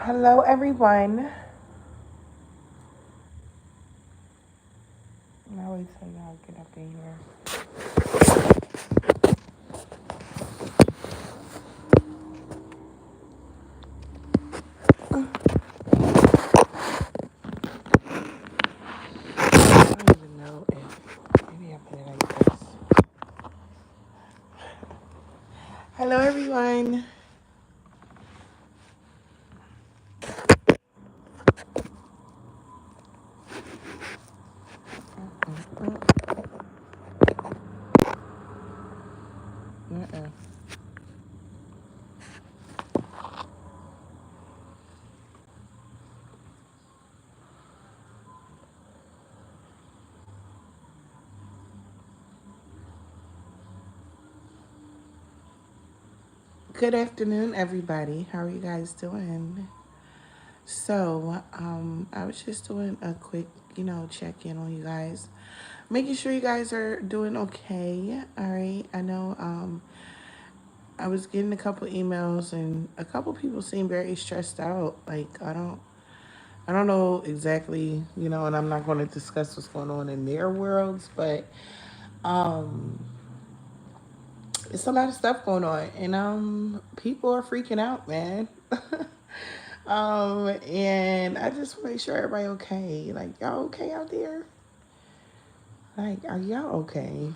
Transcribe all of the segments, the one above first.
Hello, everyone. I always tell y'all get up in here. I don't even know if maybe I put it like this. Hello, everyone. Mm-mm. Good afternoon, everybody. How are you guys doing? I was just doing a quick, check in on you guys, making sure you guys are doing okay. All right. I know, I was getting a couple emails and a couple people seem very stressed out. I don't know exactly, and I'm not going to discuss what's going on in their worlds, but um, it's a lot of stuff going on, and people are freaking out, man. And I just want to make sure everybody okay. Like, y'all okay out there? Like, are y'all okay?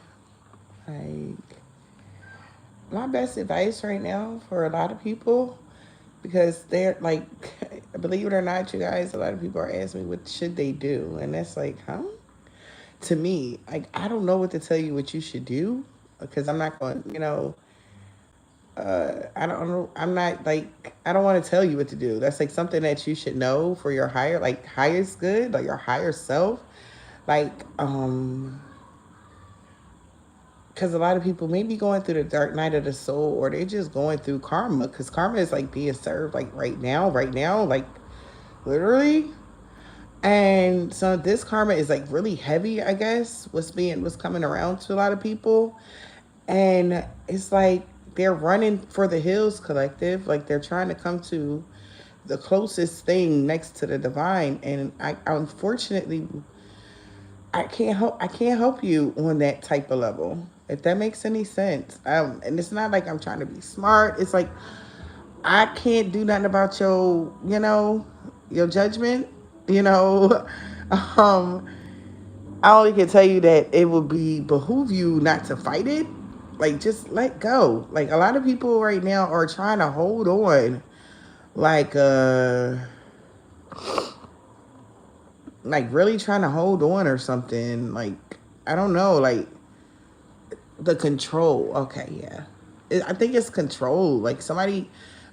Like, my best advice right now for a lot of people, because they're like, believe it or not, you guys, a lot of people are asking me what should they do, and that's like, huh? To me, like, I don't know what to tell you what you should do, because I'm not going, I don't know. I'm not like, I don't want to tell you what to do. That's like something that you should know for your higher, like highest good, like your higher self. Like, because a lot of people may be going through the dark night of the soul, or they're just going through karma, because karma is like being served like right now, like literally. And so this karma is like really heavy, I guess, what's coming around to a lot of people. And it's like they're running for the hills collective, like they're trying to come to the closest thing next to the divine. And I unfortunately I can't help you on that type of level, if that makes any sense. And it's not like I'm trying to be smart. It's like I can't do nothing about your judgment, you know. um I only can tell you that it would be behoove you not to fight it. Like, just let go. Like, a lot of people right now are trying to hold on, like really trying to hold on or something. Like, I don't know, like the control. Okay, yeah, I think it's control. Like,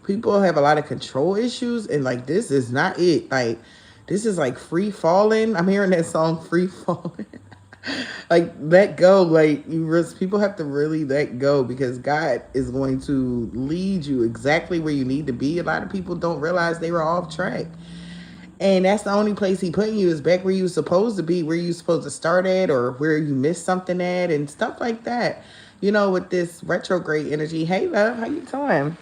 people have a lot of control issues, and like this is not it. Like, this is like free falling. I'm hearing that song, free falling. Like, let go. Like, people have to really let go, because God is going to lead you exactly where you need to be. A lot of people don't realize they were off track, and that's the only place He putting you, is back where you were supposed to be, where you supposed to start at, or where you missed something at, and stuff like that. With this retrograde energy. Hey, love, how you doing?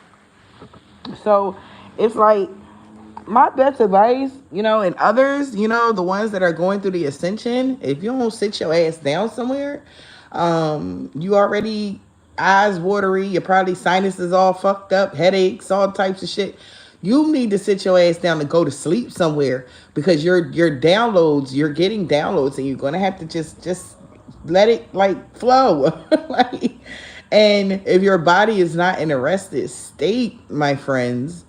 So it's like, my best advice, and others, the ones that are going through the ascension, if you don't sit your ass down somewhere, you already eyes watery, you're probably sinuses all fucked up, headaches, all types of shit. You need to sit your ass down and go to sleep somewhere, because you're getting downloads, and you're gonna have to just let it like flow. Like, and if your body is not in a rested state, my friends,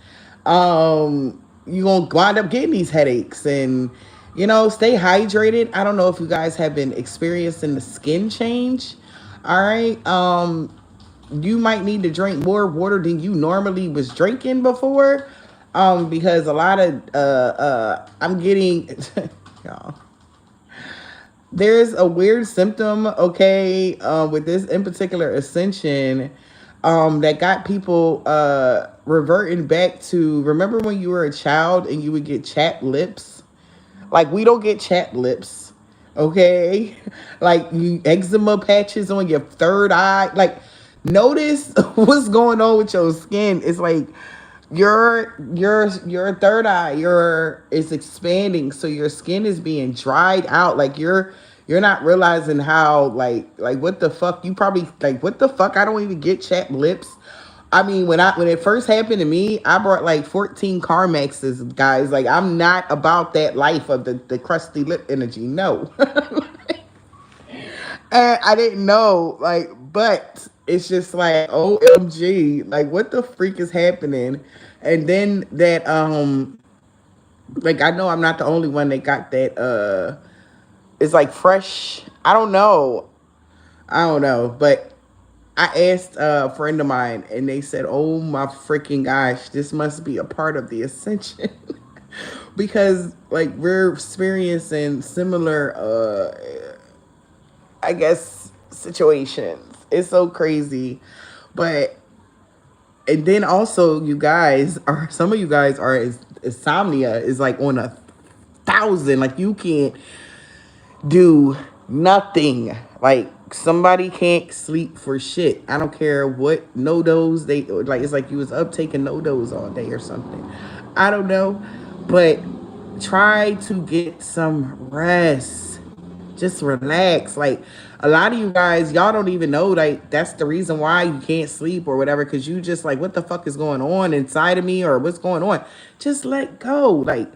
you're gonna wind up getting these headaches. And stay hydrated. I don't know if you guys have been experiencing the skin change. All right. You might need to drink more water than you normally was drinking before, because a lot of I'm getting y'all, there's a weird symptom, okay, with this in particular ascension, that got people reverting back to, remember when you were a child and you would get chapped lips? Like, we don't get chapped lips, okay? Like, you eczema patches on your third eye. Like, notice what's going on with your skin. It's like your third eye your is expanding, so your skin is being dried out. Like you're not realizing how like what the fuck you probably like what the fuck I don't even get chapped lips. I mean, when it first happened to me, I brought like 14 Carmexes, guys. Like I'm not about that life of the crusty lip energy. No. And I didn't know, like, but it's just like OMG, like what the freak is happening? And then that like I know I'm not the only one that got that it's like fresh. I don't know, but I asked a friend of mine and they said, "Oh my freaking gosh, this must be a part of the ascension." Because like we're experiencing similar I guess situations. It's so crazy. But and then also you guys are some of you guys are insomnia is like on 1,000. Like you can't do nothing. Like somebody can't sleep for shit. I don't care what no dose they like. It's like you was up taking no dose all day or something. I don't know, but try to get some rest. Just relax. Like a lot of you guys, y'all don't even know like that's the reason why you can't sleep or whatever. Cause you just like, what the fuck is going on inside of me or what's going on? Just let go. Like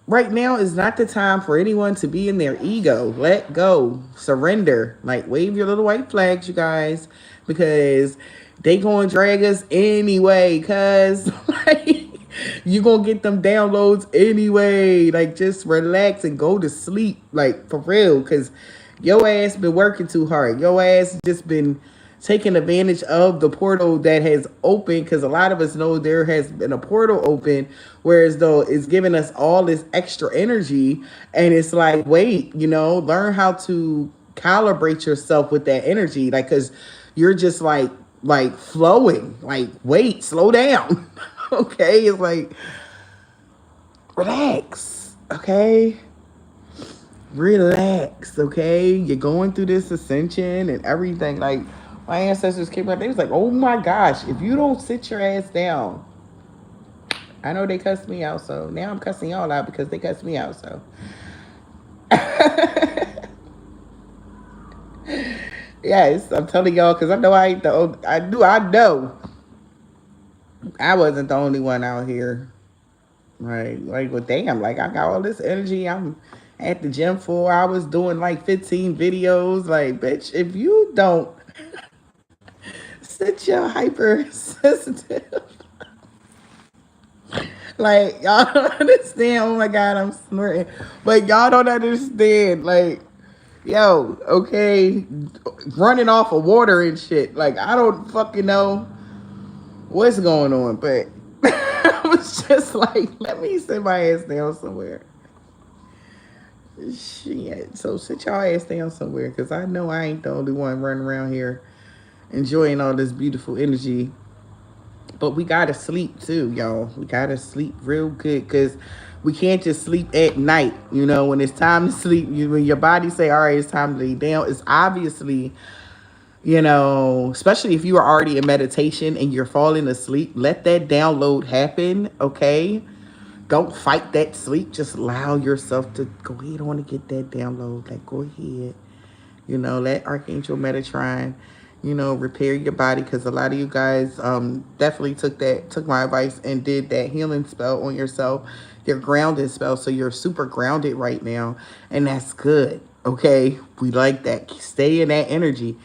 right now is not the time for anyone to be in their ego. Let go. Surrender. Like wave your little white flags, you guys, because they gonna drag us anyway. Cause like you gonna get them downloads anyway. Like just relax and go to sleep. Like for real. Cause your ass been working too hard. Your ass just been taking advantage of the portal that has opened, because a lot of us know there has been a portal open, whereas though it's giving us all this extra energy. And it's like, wait, learn how to calibrate yourself with that energy. Like, because you're just like flowing. Like, wait, slow down. Okay, it's like relax. Okay, relax. Okay, you're going through this ascension and everything. Like my ancestors came up, they was like, oh my gosh, if you don't sit your ass down. I know they cussed me out, so now I'm cussing y'all out because they cussed me out. So yes, I'm telling y'all because I know I ain't the only, I know I wasn't the only one out here. Right. Like, well, damn, like I got all this energy. I'm at the gym 4 hours doing like 15 videos. Like, bitch, if you don't sit your hypersensitive, like, y'all don't understand. Oh my God, I'm snorting. But y'all don't understand. Like, yo, okay, running off of water and shit. Like, I don't fucking know what's going on, but I was just like, let me sit my ass down somewhere. Shit. So sit y'all ass down somewhere, because I know I ain't the only one running around here enjoying all this beautiful energy. But we gotta sleep too, y'all. We gotta sleep real good, because we can't just sleep at night. When it's time to sleep, when your body say, all right, it's time to lay down, it's obviously, especially if you are already in meditation and you're falling asleep, let that download happen, okay? Don't fight that sleep. Just allow yourself to go ahead on to get that download. Like, go ahead. Let Archangel Metatron, repair your body, because a lot of you guys definitely took my advice and did that healing spell on yourself, your grounded spell. So you're super grounded right now, and that's good. Okay, we like that. Stay in that energy,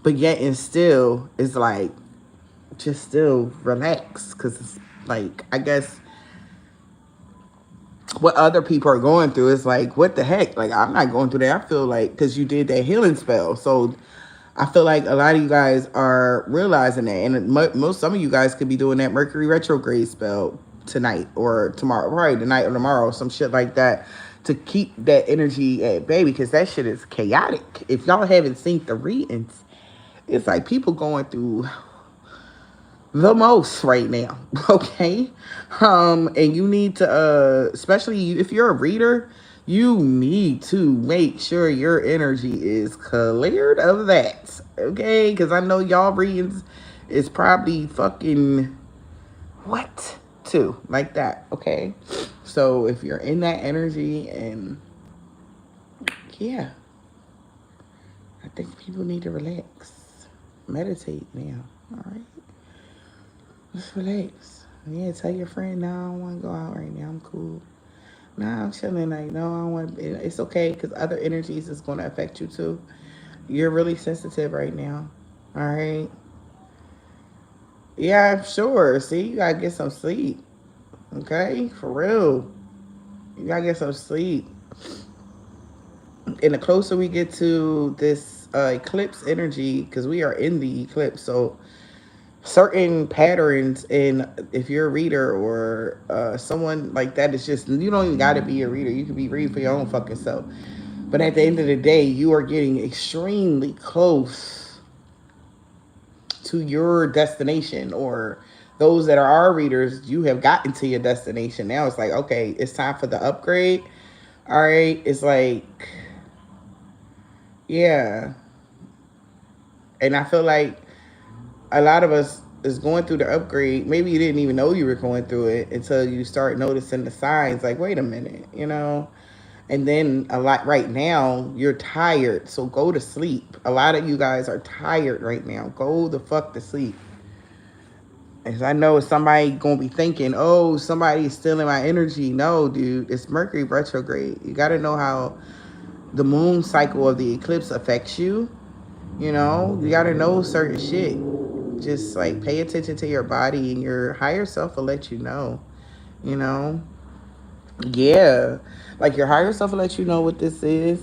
but yet and still, it's like just still relax, because it's like I guess what other people are going through is like, what the heck? Like, I'm not going through that. I feel like because you did that healing spell. So I feel like a lot of you guys are realizing that. And some of you guys could be doing that Mercury retrograde spell tonight or tomorrow, probably tonight or tomorrow, some shit like that, to keep that energy at bay, because that shit is chaotic. If y'all haven't seen the readings, it's like people going through the most right now. Okay. And you need to especially if you're a reader, you need to make sure your energy is cleared of that. Okay, because I know y'all readings is probably fucking what too, like that, okay? So if you're in that energy, and yeah, I think people need to relax, meditate now, all right? Just relax. Yeah, tell your friend, no, I don't want to go out right now, I'm cool. Nah, I'm chilling. Like, no, I don't want to. It's okay because other energies is going to affect you too. You're really sensitive right now. All right. Yeah, sure. See, you gotta get some sleep. Okay, for real. You gotta get some sleep. And the closer we get to this eclipse energy, because we are in the eclipse, so certain patterns in, if you're a reader or someone like that, it's just, you don't even got to be a reader. You can be reading for your own fucking self. But at the end of the day, you are getting extremely close to your destination, or those that are our readers, you have gotten to your destination. Now it's like, okay, it's time for the upgrade. All right. It's like, yeah. And I feel like a lot of us is going through the upgrade. Maybe you didn't even know you were going through it until you start noticing the signs. Like, wait a minute, you know? And then a lot right now, you're tired. So go to sleep. A lot of you guys are tired right now. Go the fuck to sleep. As I know somebody gonna be thinking, oh, somebody's stealing my energy. No, dude, it's Mercury retrograde. You gotta know how the moon cycle of the eclipse affects you. You know, you gotta know certain shit. Just like pay attention to your body, and your higher self will let you know. You know, yeah, like your higher self will let you know what this is.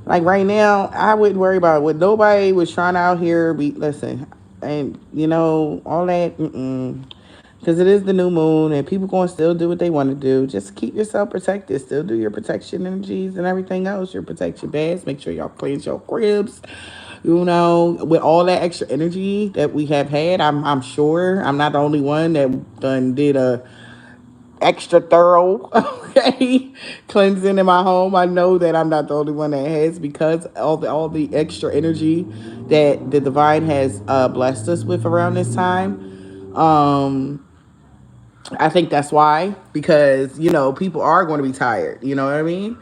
Like right now, I wouldn't worry about it. What nobody was trying out here. Be listen, and you know all that. Because it is the new moon, and people going to still do what they want to do. Just keep yourself protected. Still do your protection energies and everything else. Your protection beds. Make sure y'all cleanse your cribs. You know, with all that extra energy that we have had, I'm sure I'm not the only one that done did a extra thorough okay cleansing in my home. I know that I'm not the only one that has, because all the extra energy that the divine has blessed us with around this time. I think that's why, because you know people are going to be tired, you know what I mean?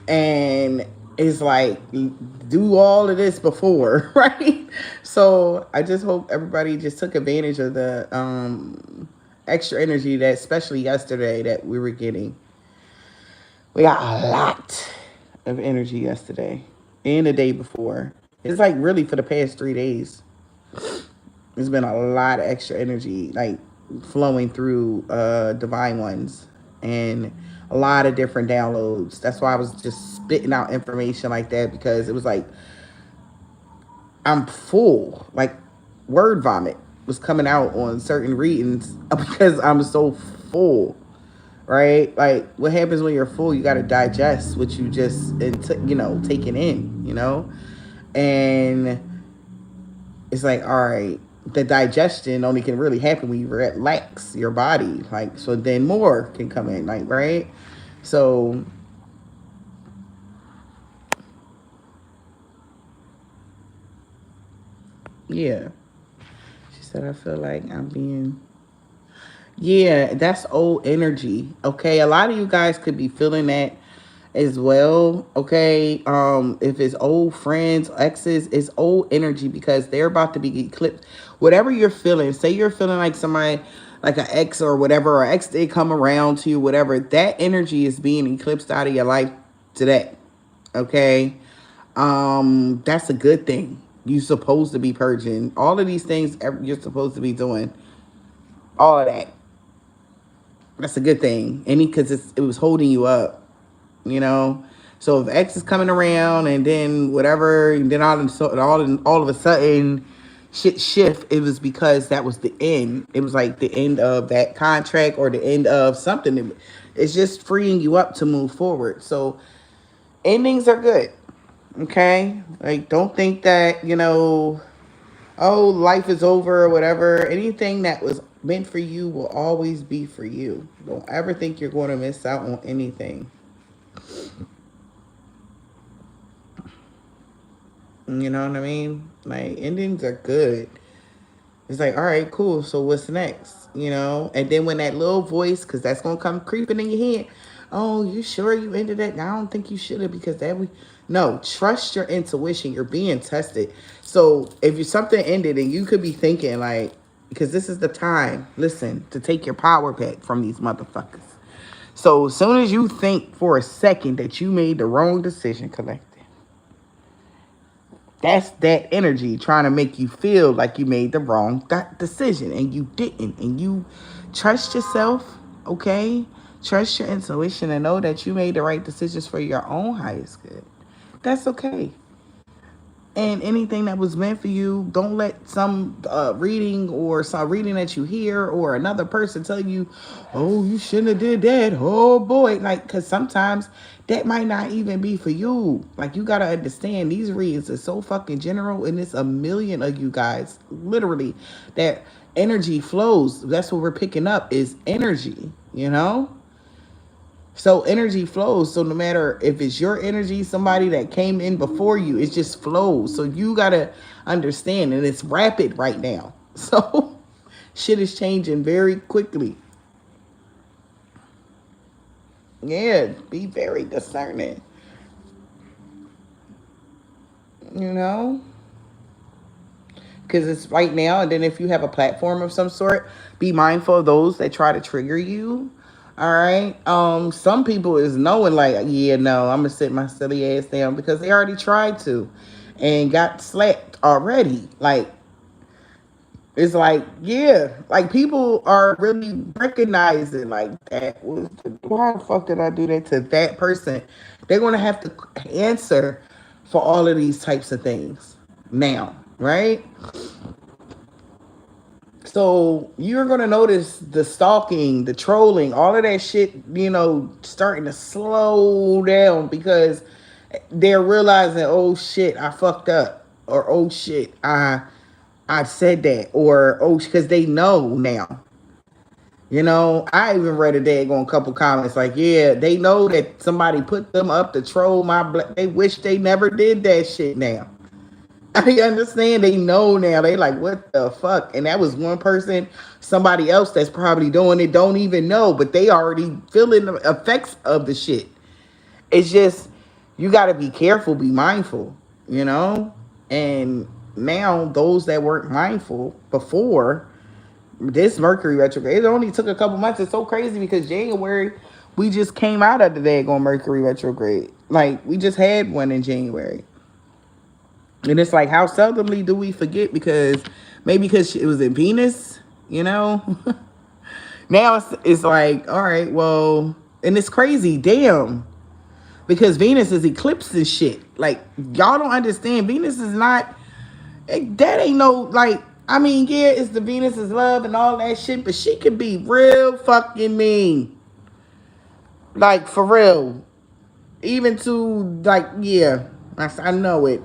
And it's like, do all of this before right? So I just hope everybody just took advantage of the extra energy that, especially yesterday, that we were getting. We got a lot of energy yesterday and the day before. It's like really for the past 3 days. There's been a lot of extra energy like flowing through Divine Ones, and a lot of different downloads. That's why I was just spitting out information like that, because it was like I'm full. Like word vomit was coming out on certain readings because I'm so full. Right? Like what happens when you're full, you got to digest what you just taking in, and it's like, all right, the digestion only can really happen when you relax your body. Like, so then more can come in, like, right? So, yeah. She said, I feel like I'm being. Yeah, that's old energy. Okay. A lot of you guys could be feeling that as well. Okay. If it's old friends, exes, it's old energy, because they're about to be eclipsed. Whatever you're feeling, say you're feeling like somebody, like an ex or whatever, or ex did come around to you, whatever, that energy is being eclipsed out of your life today. Okay. That's a good thing. You're supposed to be purging all of these things. You're supposed to be doing all of that. That's a good thing. Any, because it was holding you up, you know. So if X is coming around, and then whatever, and then all of a sudden shit shift, it was because that was the end. It was like the end of that contract, or the end of something. It's just freeing you up to move forward. So endings are good. Okay, like don't think that oh, life is over or whatever. Anything that was meant for you will always be for you. Don't ever think you're going to miss out on anything. You know what I mean? Like endings are good. It's like, all right, cool. So what's next? You know? And then when that little voice, because that's gonna come creeping in your head. Oh, you sure you ended that? I don't think you should have because that we no, trust your intuition. You're being tested. So if you something ended and you could be thinking like, because this is the time, listen, to take your power back from these motherfuckers. So as soon as you think for a second that you made the wrong decision, collective, that's that energy trying to make you feel like you made the wrong decision and you didn't. And you trust yourself, okay? Trust your intuition and know that you made the right decisions for your own highest good. That's okay. And anything that was meant for you, don't let some reading or some reading that you hear or another person tell you, oh, you shouldn't have did that. Oh boy. Like, because sometimes that might not even be for you. Like, you got to understand these readings are so fucking general and it's a million of you guys, literally, that energy flows. That's what we're picking up is energy, you know? So energy flows. So no matter if it's your energy, somebody that came in before you, it just flows. So you gotta understand, and it's rapid right now. So shit is changing very quickly. Yeah, be very discerning. You know? Because it's right now, and then if you have a platform of some sort, be mindful of those that try to trigger you. All right. Some people is knowing like, yeah, no, I'm gonna sit my silly ass down because they already tried to and got slapped already. Like it's like, yeah, like people are really recognizing like that was why the fuck did I do that to that person? They're gonna have to answer for all of these types of things now, right? So you're gonna notice the stalking, the trolling, all of that shit, you know, starting to slow down because they're realizing, oh shit, I fucked up, or oh shit, I said that, or oh, because they know now. You know, I even read a day ago a couple comments like, yeah, they know that somebody put them up to troll my black. They wish they never did that shit now. I understand they know now. They like, what the fuck? And that was one person, somebody else that's probably doing it don't even know, but they already feeling the effects of the shit. It's just, you got to be careful, be mindful, you know? And now those that weren't mindful before this Mercury retrograde, it only took a couple months. It's so crazy because January, we just came out of the daggone Mercury retrograde. Like, we just had one in January. And it's like, how seldomly do we forget? Because maybe because it was in Venus, you know? Now it's like, all right, well, and it's crazy, damn. Because Venus is eclipsing shit. Like, y'all don't understand. Venus is not, that ain't no, like, I mean, yeah, it's the Venus is love and all that shit, but she can be real fucking mean. Like, for real. Even to, like, yeah, I know it.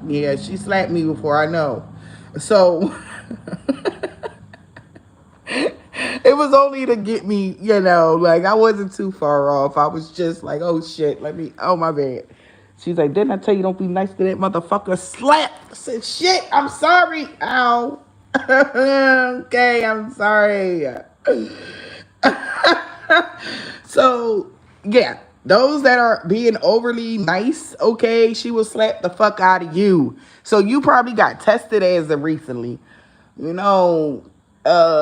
Yeah, she slapped me before, I know. So it was only to get me, you know, like I wasn't too far off. I was just like, oh shit, oh my bad. She's like, didn't I tell you don't be nice to that motherfucker? Slap. I said, shit, I'm sorry. Ow. Okay, I'm sorry. So, yeah, those that are being overly nice, okay, she will slap the fuck out of you. So you probably got tested as of recently. You know,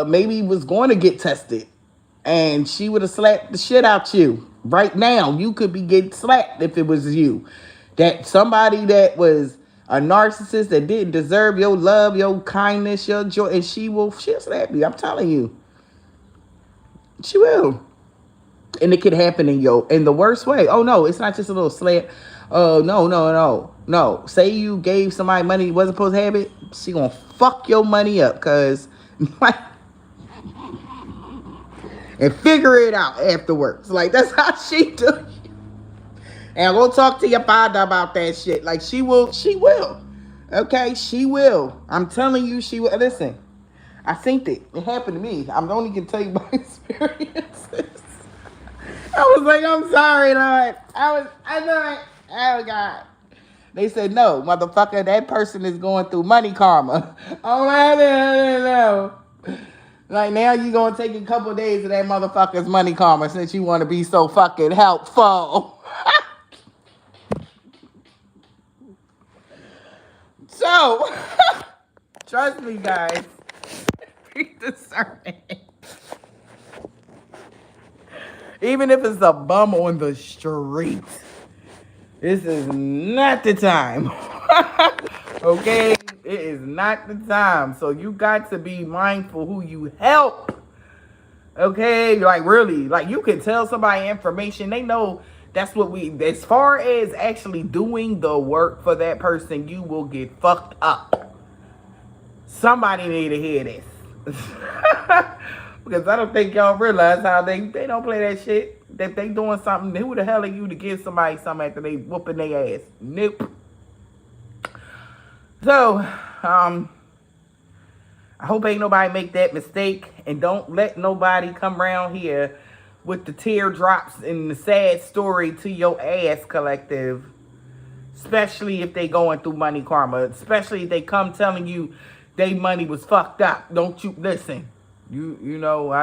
maybe was going to get tested and she would have slapped the shit out you. Right now, you could be getting slapped if it was you. That somebody that was a narcissist that didn't deserve your love, your kindness, your joy, and she'll slap you. I'm telling you. She will. And it could happen in the worst way. Oh no, it's not just a little slap. Oh no. Say you gave somebody money you wasn't supposed to have it, she gonna fuck your money up, cause like, and figure it out afterwards. Like that's how she do. And we'll talk to your father about that shit. Like she will. Okay, she will. I'm telling you, she will. Listen, I think that it happened to me. I'm only gonna tell you my experiences. I was like, I'm sorry, Lord. I know it. Oh God. They said, no, motherfucker, that person is going through money karma. I'm like, no. Like, now you going to take a couple of days of that motherfucker's money karma since you want to be so fucking helpful. So, trust me, guys. Be discerning. Even if it's a bum on the street, this is not the time. Okay? It is not the time. So you got to be mindful who you help. Okay? Like, really. Like, you can tell somebody information. They know that's what we... As far as actually doing the work for that person, you will get fucked up. Somebody need to hear this. Because I don't think y'all realize how they don't play that shit. That they doing something. Who the hell are you to give somebody something after they whooping their ass? Nope. So, I hope ain't nobody make that mistake. And don't let nobody come around here with the teardrops and the sad story to your ass, collective. Especially if they going through money karma. Especially if they come telling you they money was fucked up. Don't you listen. You know,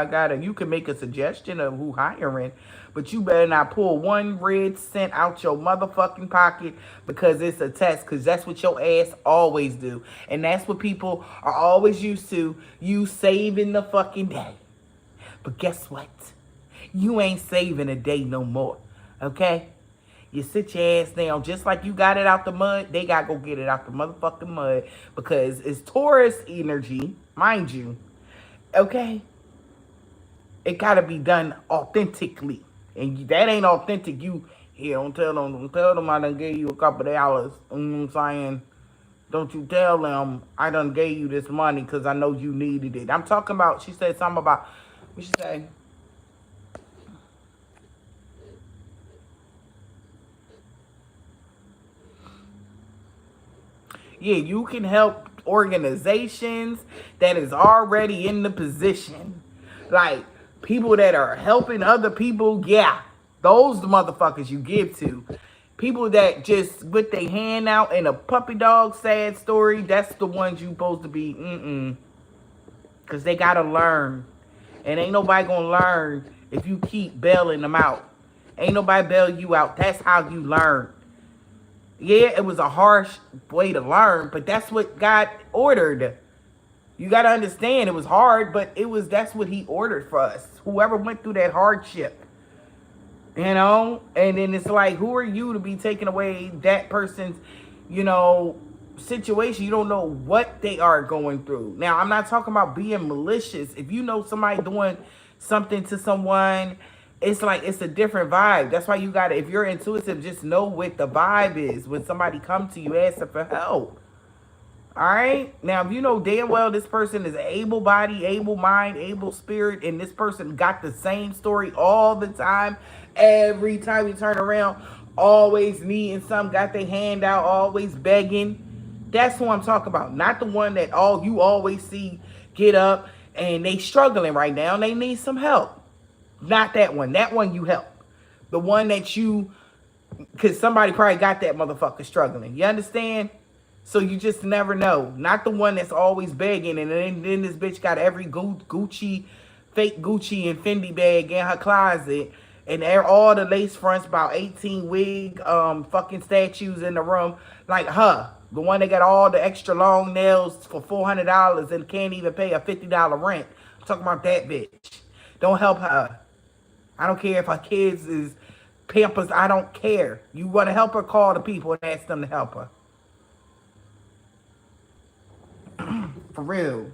you can make a suggestion of who hiring, but you better not pull 1 red cent out your motherfucking pocket because it's a test, because that's what your ass always do. And that's what people are always used to, you saving the fucking day. But guess what? You ain't saving a day no more, okay? You sit your ass down just like you got it out the mud. They got to go get it out the motherfucking mud because it's Taurus energy, mind you. Okay? It got to be done authentically. And that ain't authentic. You, here, don't tell them I done gave you a couple of dollars. You know what I'm saying? Don't you tell them I done gave you this money because I know you needed it. I'm talking about, she said something about, what she say? Yeah, you can help organizations that is already in the position. Like, people that are helping other people, yeah. Those the motherfuckers you give to. People that just put their hand out in a puppy dog sad story, that's the ones you supposed to be, Because they got to learn. And ain't nobody going to learn if you keep bailing them out. Ain't nobody bail you out. That's how you learn. Yeah, it was a harsh way to learn, but that's what God ordered. You got to understand it was hard, but that's what he ordered for us. Whoever went through that hardship, you know? And then it's like, who are you to be taking away that person's, situation? You don't know what they are going through. Now, I'm not talking about being malicious. If you know somebody doing something to someone, it's like, it's a different vibe. That's why you gotta, if you're intuitive, just know what the vibe is when somebody comes to you asking for help. All right? Now, if you know damn well this person is able body, able mind, able spirit, and this person got the same story all the time, every time you turn around, always needing something, got their hand out, always begging, that's who I'm talking about. Not the one that you always see get up and they struggling right now and they need some help. Not that one. That one you help. The one that because somebody probably got that motherfucker struggling. You understand? So you just never know. Not the one that's always begging and then this bitch got every Gucci, fake Gucci and Fendi bag in her closet and all the lace fronts, about 18 wig fucking statues in the room. Like her. The one that got all the extra long nails for $400 and can't even pay a $50 rent. I'm talking about that bitch. Don't help her. I don't care if her kids is Pampers. I don't care. You want to help her, call the people and ask them to help her. For real.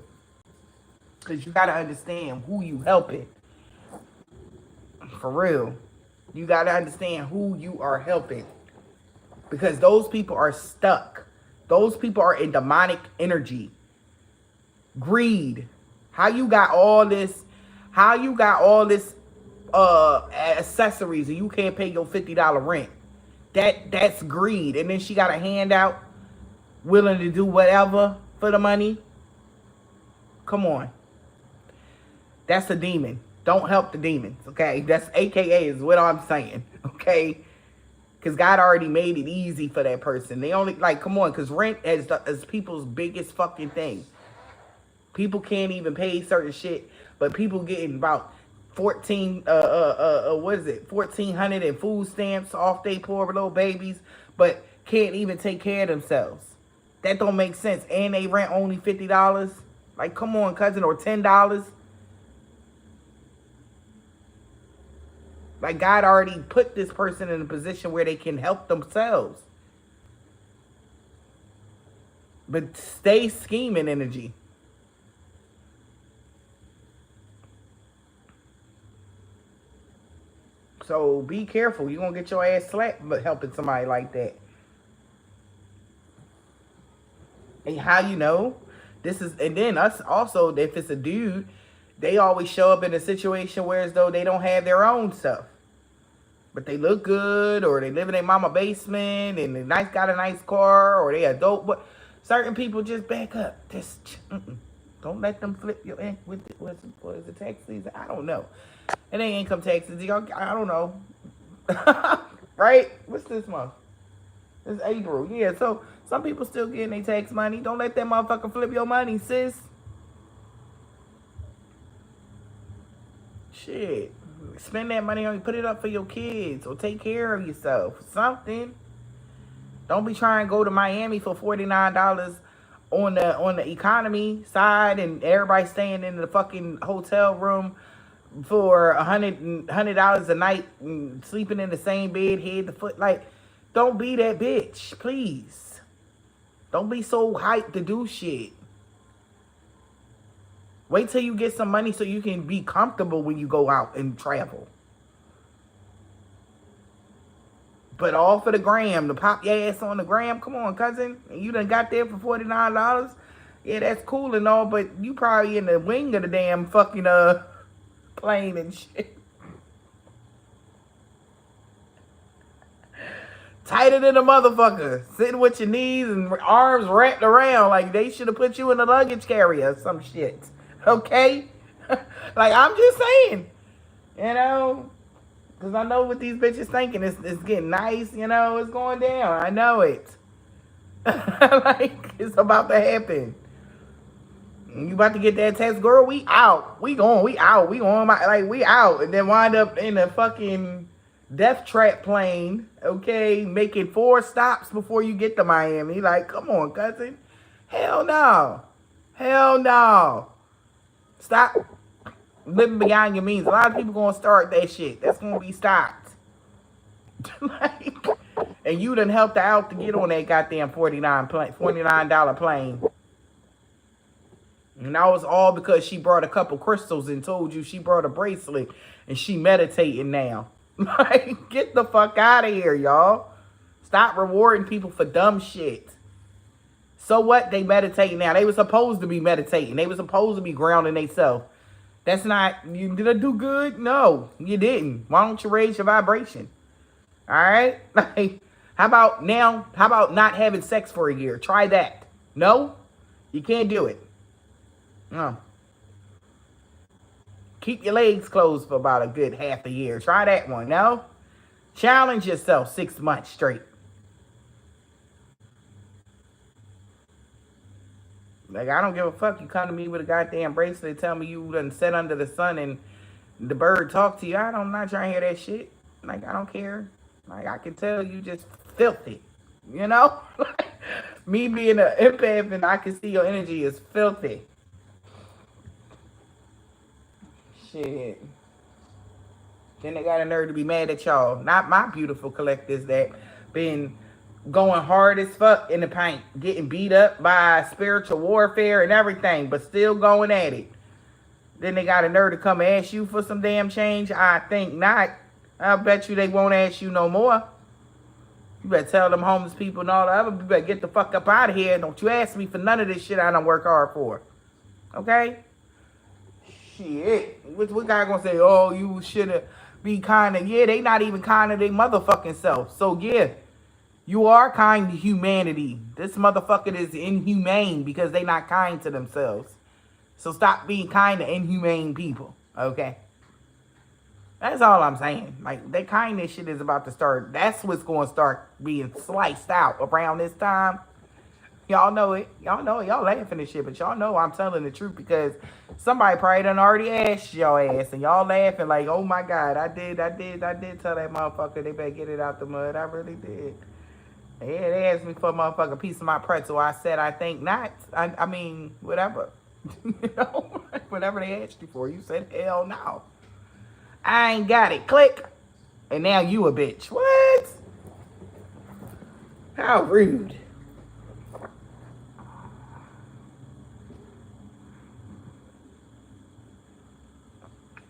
Because you got to understand who you helping. For real. You got to understand who you are helping. Because those people are stuck. Those people are in demonic energy. Greed. How you got all this accessories and you can't pay your $50 rent? That's greed. And then she got a handout, willing to do whatever for the money. Come on. That's a demon. Don't help the demons, okay? That's AKA is what I'm saying, okay? Because God already made it easy for that person. They only, like, come on, because rent is people's biggest fucking thing. People can't even pay certain shit, but people getting about 1,400 in food stamps off they poor little babies, but can't even take care of themselves. That don't make sense. And they rent only $50. Like, come on, cousin, or $10. Like, God already put this person in a position where they can help themselves. But stay scheming energy. So be careful. You're going to get your ass slapped but helping somebody like that. And how you know? This is, and then us also, if it's a dude, they always show up in a situation where as though they don't have their own stuff. But they look good, or they live in their mama basement, and they got a nice car, or they a dope. But certain people just back up. Just don't let them flip your with what is the tax season? I don't know. It ain't income taxes. Y'all, I don't know. Right? What's this month? It's April. Yeah, so some people still getting their tax money. Don't let that motherfucker flip your money, sis. Shit. Spend that money on you. Put it up for your kids, or take care of yourself. Something. Don't be trying to go to Miami for $49 on the economy side, and everybody staying in the fucking hotel room for $100 a night, and sleeping in the same bed, head to foot. Like, don't be that bitch, please. Don't be so hyped to do shit. Wait till you get some money so you can be comfortable when you go out and travel. But all for the gram, to pop your ass on the gram. Come on, cousin. You done got there for $49. Yeah, that's cool and all, but you probably in the wing of the damn fucking plane and shit. Tighter than a motherfucker. Sitting with your knees and arms wrapped around like they should have put you in a luggage carrier or some shit. Okay? Like, I'm just saying. You know? Because I know what these bitches thinking. It's getting nice, you know? It's going down. I know it. Like, it's about to happen. You about to get that test, girl? We out. We out. We out. And then wind up in a fucking death trap plane, okay? Making 4 stops before you get to Miami. Like, come on, cousin. Hell no. Hell no. Stop living beyond your means. A lot of people gonna start that shit. That's gonna be stopped. Like, and you done helped her out to get on that goddamn $49 plane. And that was all because she brought a couple crystals and told you she brought a bracelet and she meditating now. Like, get the fuck out of here, y'all. Stop rewarding people for dumb shit. So what? They meditating now. They were supposed to be meditating. They were supposed to be grounding themselves. That's not, did I do good? No, you didn't. Why don't you raise your vibration? All right? Like, how about not having sex for a year? Try that. No? You can't do it. No. Keep your legs closed for about a good half a year. Try that one. No? Challenge yourself 6 months straight. Like, I don't give a fuck. You come to me with a goddamn bracelet, tell me you done sat under the sun and the bird talk to you. I'm not trying to hear that shit. Like, I don't care. Like, I can tell you just filthy. You know? Me being an empath and I can see your energy is filthy. Shit. Then they got a nerve to be mad at y'all. Not my beautiful collectors that been going hard as fuck in the paint, getting beat up by spiritual warfare and everything, but still going at it. Then they got a nerve to come ask you for some damn change? I think not. I bet you they won't ask you no more. You better tell them homeless people and all the other, you better get the fuck up out of here. Don't you ask me for none of this shit I don't work hard for. Okay? Shit. What guy gonna say, oh, you should be kind of, yeah, they not even kind of their motherfucking self. So yeah, you are kind to humanity. This motherfucker is inhumane because they not kind to themselves. So stop being kind to inhumane people, okay? That's all I'm saying. Like, that kindness shit is about to start. That's what's going to start being sliced out around this time. Y'all know it. Y'all know it. Y'all laughing and shit, but y'all know I'm telling the truth because somebody probably done already asked y'all ass, and y'all laughing like, oh my God, I did tell that motherfucker they better get it out the mud. I really did. Yeah, they asked me for a motherfucking piece of my pretzel. I said, I think not. I mean, whatever. You know, whatever they asked you for, you said, hell no. I ain't got it. Click. And now you a bitch. What? How rude.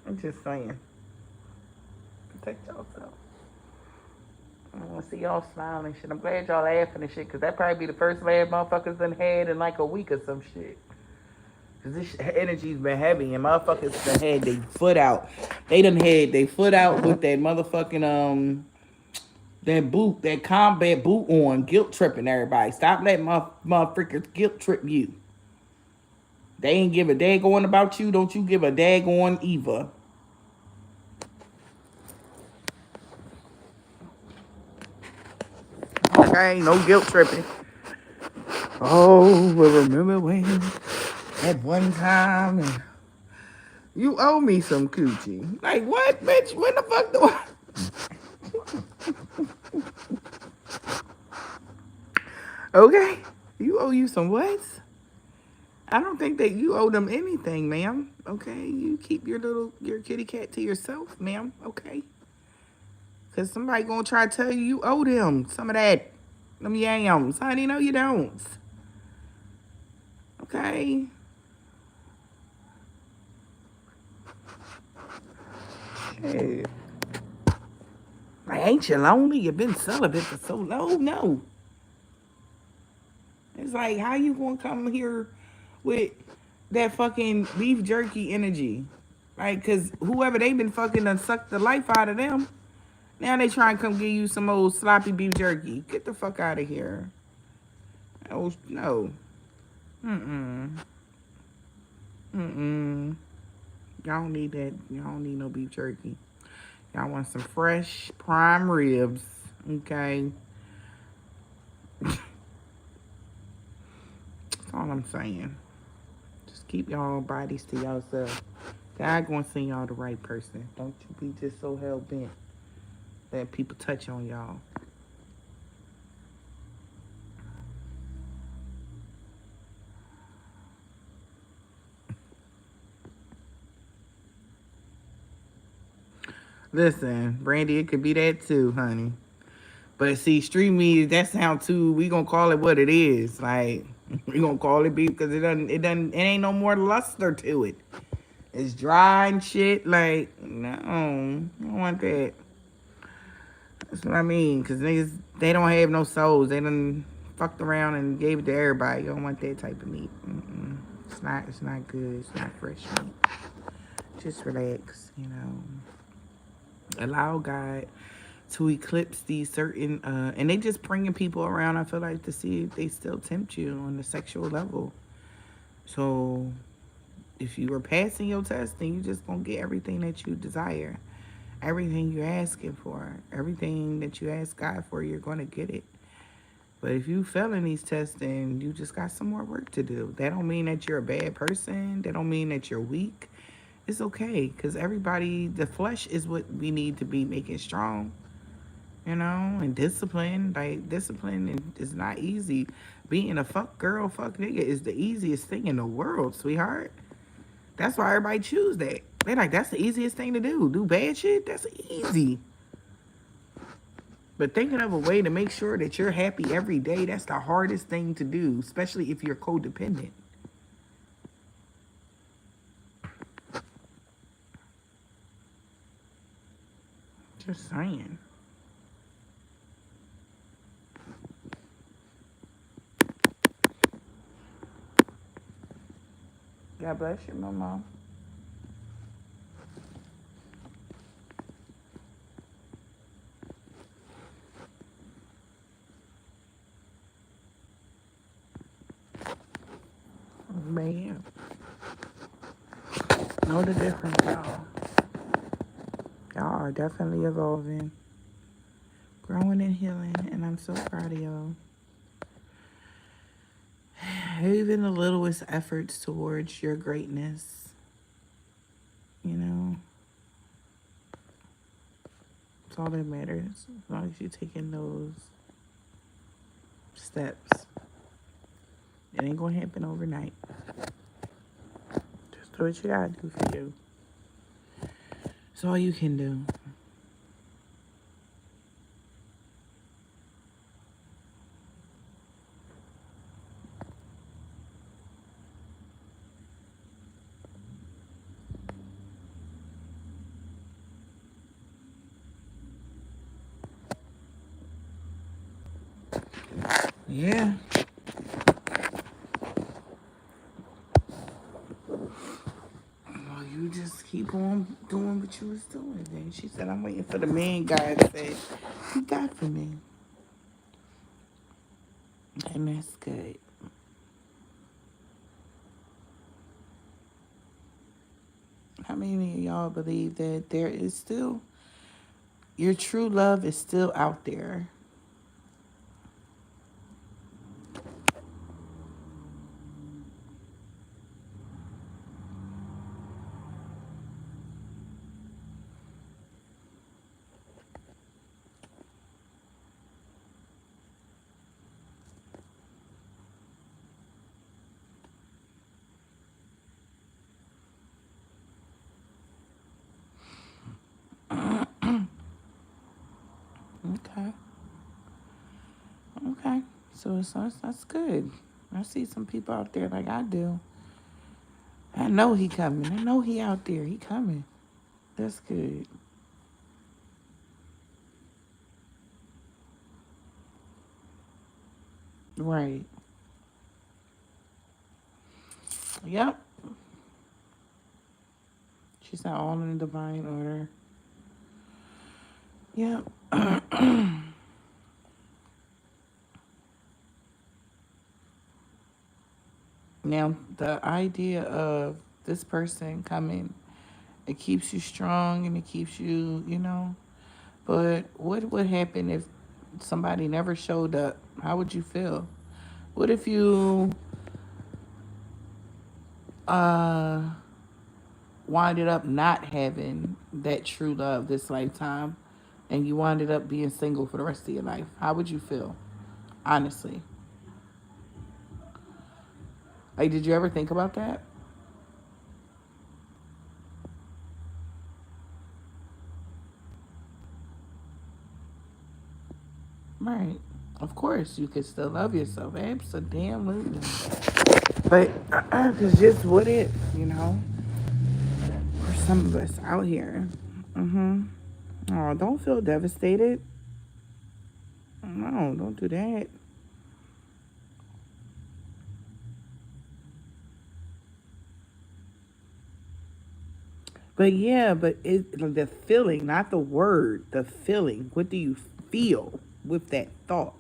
I'm just saying. Protect yourself. I want to see y'all smiling and shit. I'm glad y'all laughing and shit, because that probably be the first laugh motherfuckers done had in like a week or some shit. Because this energy's been heavy and motherfuckers done had their foot out. They done had their foot out with that motherfucking, that boot, that combat boot on, guilt tripping everybody. Stop letting motherfuckers guilt trip you. They ain't give a daggone about you. Don't you give a daggone either. Okay, no guilt tripping. Oh, well, remember when at one time and you owe me some coochie. Like, what, bitch? When the fuck do I? Okay, you owe you some what? I don't think that you owe them anything, ma'am. Okay, you keep your kitty cat to yourself, ma'am. Okay, cause somebody gonna try to tell you you owe them some of them yams, honey. No, you don't. Okay. Hey. Like, ain't you lonely? You've been celibate for so long. No. It's like, how you gonna come here with that fucking beef jerky energy? Like, cause whoever they been fucking done sucked the life out of them. Now they try and come give you some old sloppy beef jerky. Get the fuck out of here. Oh no. Mm-mm. Mm-mm. Y'all don't need that. Y'all don't need no beef jerky. Y'all want some fresh prime ribs. Okay. That's all I'm saying. Just keep y'all bodies to yourself. God gonna send y'all the right person. Don't you be just so hell bent that people touch on y'all. Listen, Brandy, it could be that too, honey. But see, street media, that sound too. We gonna call it what it is. Like, we gonna call it beef because it ain't no more luster to it. It's dry and shit. Like, no, I don't want that. That's what I mean. Cause niggas, they don't have no souls. They done fucked around and gave it to everybody. You don't want that type of meat. Mm-mm. It's not good. It's not fresh meat. Just relax, you know. Allow God to eclipse these certain, and they just bringing people around, I feel like, to see if they still tempt you on the sexual level. So if you were passing your test, then you just gonna get everything that you desire. Everything you're asking for, everything that you ask God for, you're gonna get it. But if you fail in these tests, then you just got some more work to do. That don't mean that you're a bad person. That don't mean that you're weak. It's okay, because everybody, the flesh is what we need to be making strong, you know, and discipline. Like, discipline is not easy. Being a fuck girl, fuck nigga is the easiest thing in the world, sweetheart. That's why everybody choose that. They like, that's the easiest thing to do. Do bad shit, that's easy. But thinking of a way to make sure that you're happy every day, that's the hardest thing to do, especially if you're codependent. Just saying. God bless you, my mom. Man, know the difference, y'all. Y'all are definitely evolving, growing and healing, and I'm so proud of y'all. Even the littlest efforts towards your greatness, you know, it's all that matters. As long as you're taking those steps, it ain't gonna happen overnight. Just do what you gotta do for you. It's all you can do. Yeah. Well, you just keep on doing what you was doing. Then she said, I'm waiting for the man guy to say, he got for me. And that's good. How many of y'all believe that there is still, your true love is still out there? Okay. Okay. So that's good. I see some people out there like I do. I know he coming. I know he out there. He coming. That's good. Right. Yep. She's not all in divine order. Yep. Now, the idea of this person coming, it keeps you strong and it keeps you, but what would happen if somebody never showed up? How would you feel? What if you uh winded up not having that true love this lifetime and you winded up being single for the rest of your life? How would you feel? Honestly. Like, did you ever think about that? Right. Of course, you could still love yourself. Absolutely. But it's just what it, for some of us out here. Mm-hmm. Oh, don't feel devastated. No, don't do that. But yeah, but the feeling, not the word, the feeling. What do you feel with that thought?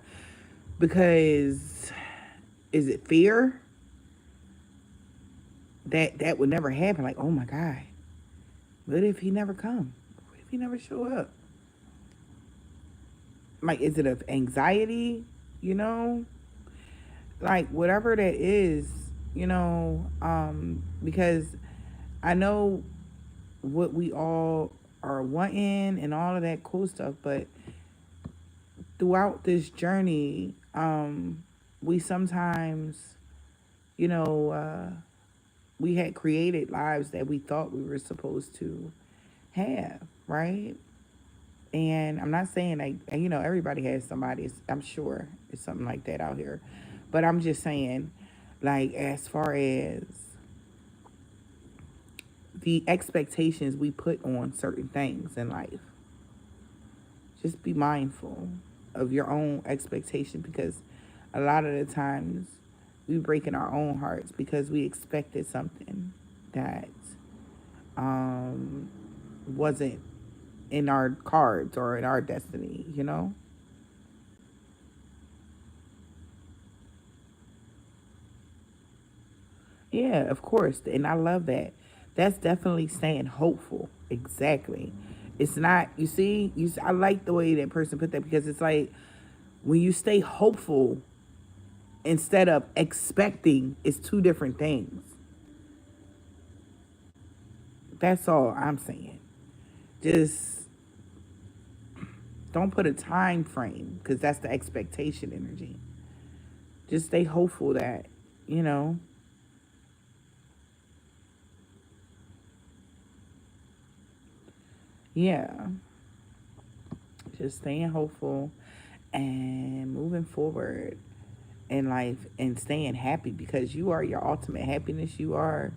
Because is it fear that would never happen? Like, oh my God, what if he never come? What if he never show up? Like, is it of anxiety? You know, like whatever that is, because I know what we all are wanting and all of that cool stuff, but throughout this journey, we sometimes, you know, uh, we had created lives that we thought we were supposed to have, right? And I'm not saying like, everybody has somebody. I'm sure it's something like that out here, but I'm just saying, like, as far as the expectations we put on certain things in life, just be mindful of your own expectation, because a lot of the times we break in our own hearts because we expected something that um, wasn't in our cards or in our destiny. Yeah, of course. And I love that. That's definitely staying hopeful. Exactly. It's not, you see, I like the way that person put that, because it's like when you stay hopeful instead of expecting, it's two different things. That's all I'm saying. Just don't put a time frame, because that's the expectation energy. Just stay hopeful that, you know, yeah, just staying hopeful and moving forward in life and staying happy, because you are your ultimate happiness. You are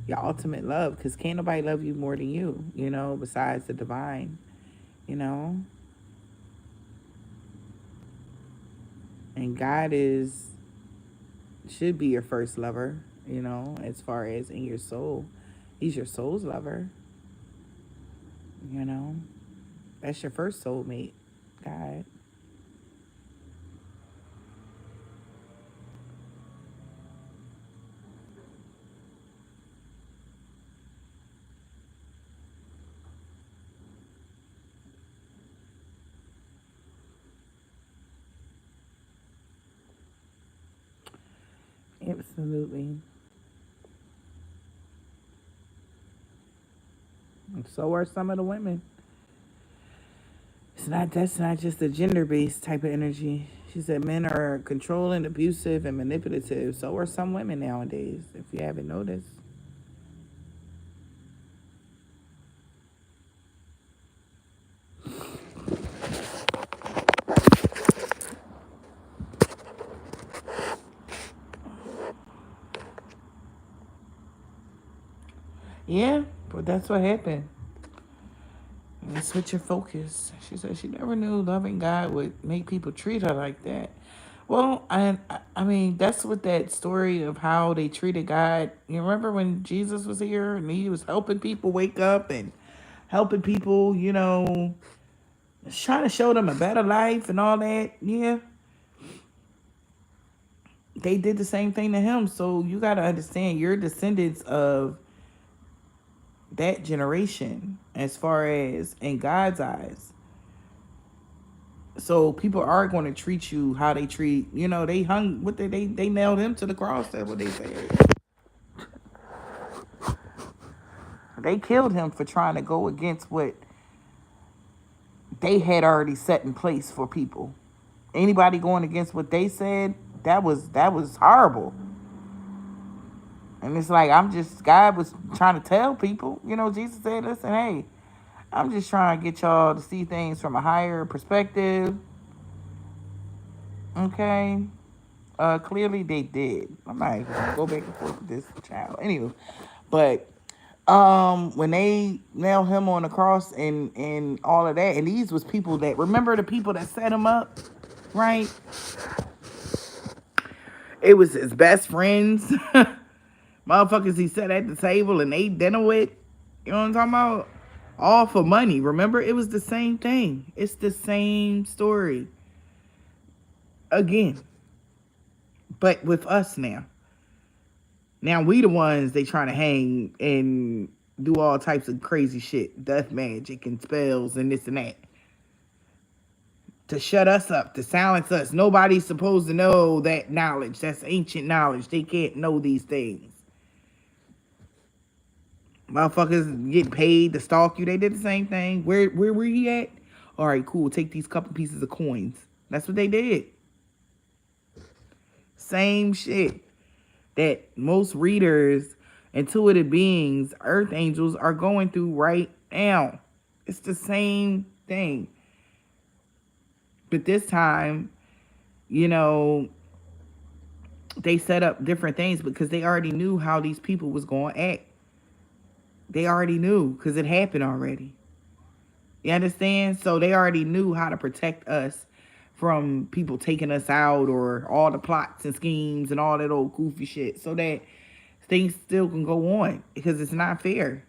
your ultimate love, because can't nobody love you more than you know, besides the divine, you know. And God is, should be your first lover, you know, as far as in your soul. He's your soul's lover, you know. That's your first soulmate, God. Absolutely. And so are some of the women. It's not, that's not just a gender based type of energy. She said men are controlling, abusive, and manipulative. So are some women nowadays, if you haven't noticed. Yeah, but that's what happened. You switch your focus. She said she never knew loving God would make people treat her like that. Well, I mean, that's what that story of how they treated God. You remember when Jesus was here and he was helping people wake up and helping people, you know, trying to show them a better life and all that. Yeah, they did the same thing to him. So you got to understand, you're descendants of that generation as far as in God's eyes. So people are going to treat you how they treat, you know, they hung what they nailed him to the cross. That's what they said. They killed him for trying to go against what they had already set in place for people. Anybody going against what they said, that was horrible. And it's like, I'm just, God was trying to tell people, you know, Jesus said, listen, hey, I'm just trying to get y'all to see things from a higher perspective. Okay. Clearly they did. I'm not even gonna go back and forth with this child. Anyway, but when they nailed him on the cross and all of that, and these was people that, remember the people that set him up, right? It was his best friends, motherfuckers he sat at the table and ate dinner with. You know what I'm talking about? All for money. Remember, it was the same thing. It's the same story again, but with us now. Now we the ones they trying to hang and do all types of crazy shit, death magic and spells and this and that, to shut us up, to silence us. Nobody's supposed to know that knowledge. That's ancient knowledge. They can't know these things. Motherfuckers get paid to stalk you. They did the same thing. Where were he at? All right, cool. Take these couple pieces of coins. That's what they did. Same shit that most readers, intuitive beings, earth angels are going through right now. It's the same thing. But this time, you know, they set up different things because they already knew how these people was going to act. They already knew because it happened already. You understand? So they already knew how to protect us from people taking us out, or all the plots and schemes and all that old goofy shit, so that things still can go on, because it's not fair.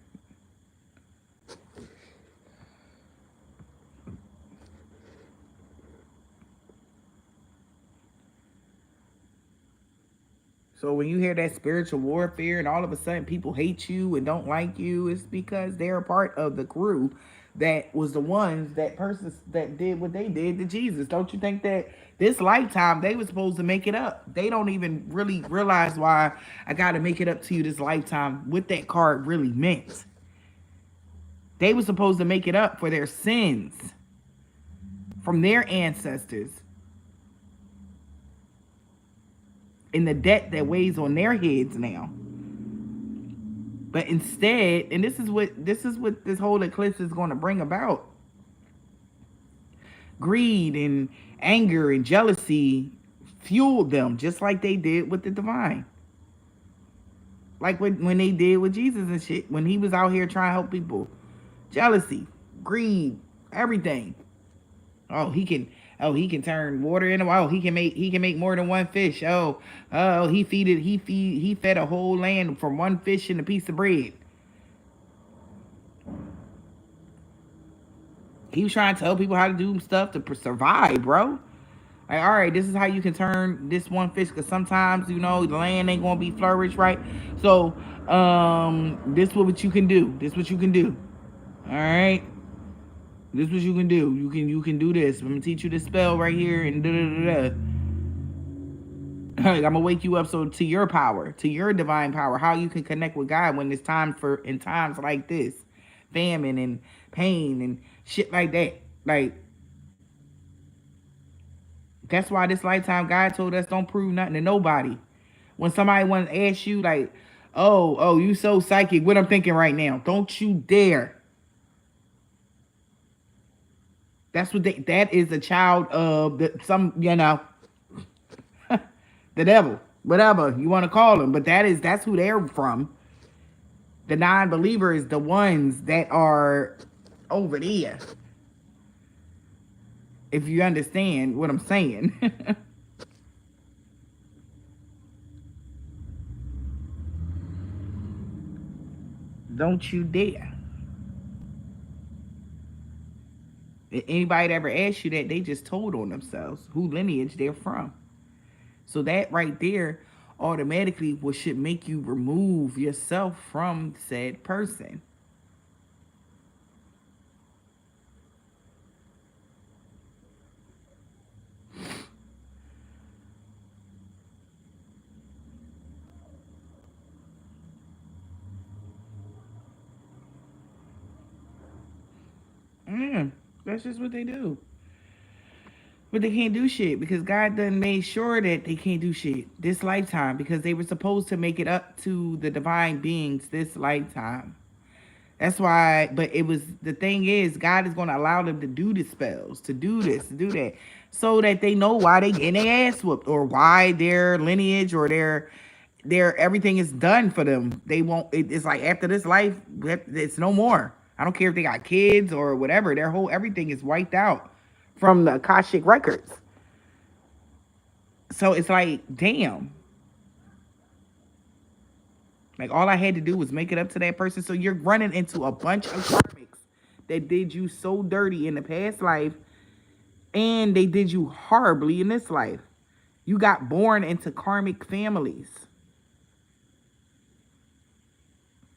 So when you hear that spiritual warfare and all of a sudden people hate you and don't like you, it's because they're a part of the crew that was the ones that persons that did what they did to Jesus. Don't you think that this lifetime they were supposed to make it up? They don't even really realize why I got to make it up to you this lifetime. What that card really meant. They were supposed to make it up for their sins from their ancestors and the debt that weighs on their heads now. But instead, and this is what this whole eclipse is going to bring about. Greed and anger and jealousy fueled them just like they did with the divine. Like when they did with Jesus and shit, when he was out here trying to help people. Jealousy, greed, everything. He can turn water into he can make more than one fish. He fed a whole land from one fish and a piece of bread. He was trying to tell people how to do stuff to survive, bro. Like, all right, this is how you can turn this one fish, because sometimes, the land ain't gonna be flourished, right? So, this is what you can do. This is what you can do. All right. This is what you can do. You can do this. I'm gonna teach you this spell right here and da da da da. I'm gonna wake you up to your power, to your divine power, how you can connect with God when it's time in times like this, famine and pain and shit like that. Like, that's why this lifetime God told us don't prove nothing to nobody. When somebody wants to ask you like, oh, you so psychic, what I'm thinking right now, don't you dare. That's what that is a child of the devil, whatever you want to call them. But that's who they're from. The non-believer is the ones that are over there. If you understand what I'm saying. Don't you dare. Anybody that ever asked you that, they just told on themselves who lineage they're from. So that right there automatically should make you remove yourself from said person. That's just what they do. But they can't do shit because God done made sure that they can't do shit this lifetime, because they were supposed to make it up to the divine beings this lifetime. That's why, but the thing is, God is going to allow them to do the spells, to do this, to do that, so that they know why they getting their ass whooped, or why their lineage or their everything is done for them. They won't, it's like after this life, it's no more. I don't care if they got kids or whatever. Their whole everything is wiped out from the Akashic records. So it's like, damn. Like, all I had to do was make it up to that person. So you're running into a bunch of karmics that did you so dirty in the past life, and they did you horribly in this life. You got born into karmic families.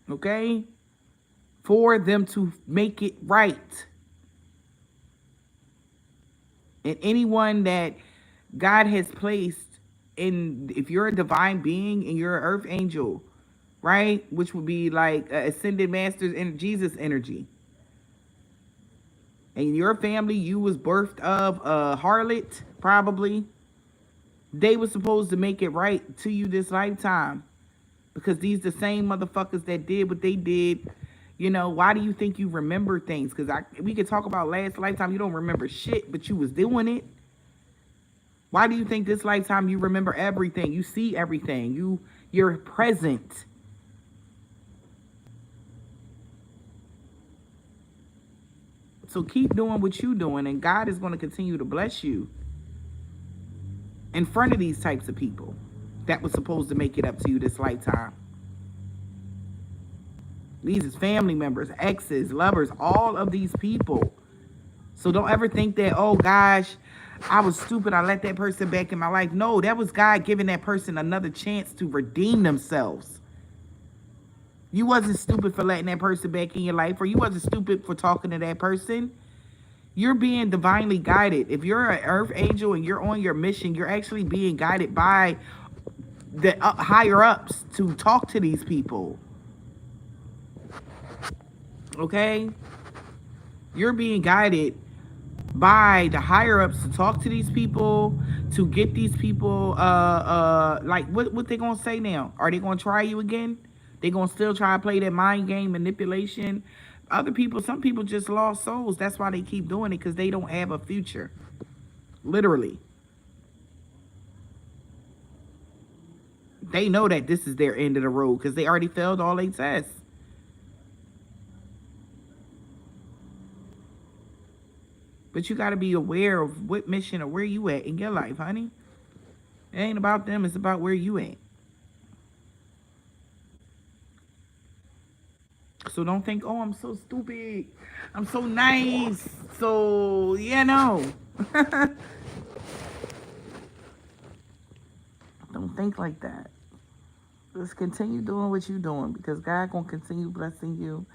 Okay? For them to make it right. And anyone that God has placed in, if you're a divine being and you're an earth angel, right? Which would be like ascended masters in Jesus energy. And your family, you was birthed of a harlot, probably. They were supposed to make it right to you this lifetime. Because these the same motherfuckers that did what they did. Why do you think you remember things? Because we could talk about last lifetime, you don't remember shit, but you was doing it. Why do you think this lifetime you remember everything? You see everything. You're present. So keep doing what you're doing, and God is going to continue to bless you in front of these types of people that was supposed to make it up to you this lifetime. These is family members, exes, lovers, all of these people. So don't ever think that, oh gosh, I was stupid, I let that person back in my life. No, that was God giving that person another chance to redeem themselves. You wasn't stupid for letting that person back in your life, or you wasn't stupid for talking to that person. You're being divinely guided. If you're an earth angel and you're on your mission, you're actually being guided by the higher ups to talk to these people. Okay? You're being guided by the higher ups to talk to these people, to get these people like what they gonna say now? Are they gonna try you again? They gonna still try to play that mind game manipulation? Other people, some people just lost souls. That's why they keep doing it, because they don't have a future. Literally. They know that this is their end of the road because they already failed all they tests. But you got to be aware of what mission or where you at in your life, honey. It ain't about them, it's about where you at. So don't think, oh, I'm so stupid. I'm so nice. So, yeah, no. Don't think like that. Just continue doing what you're doing, because God gonna continue blessing you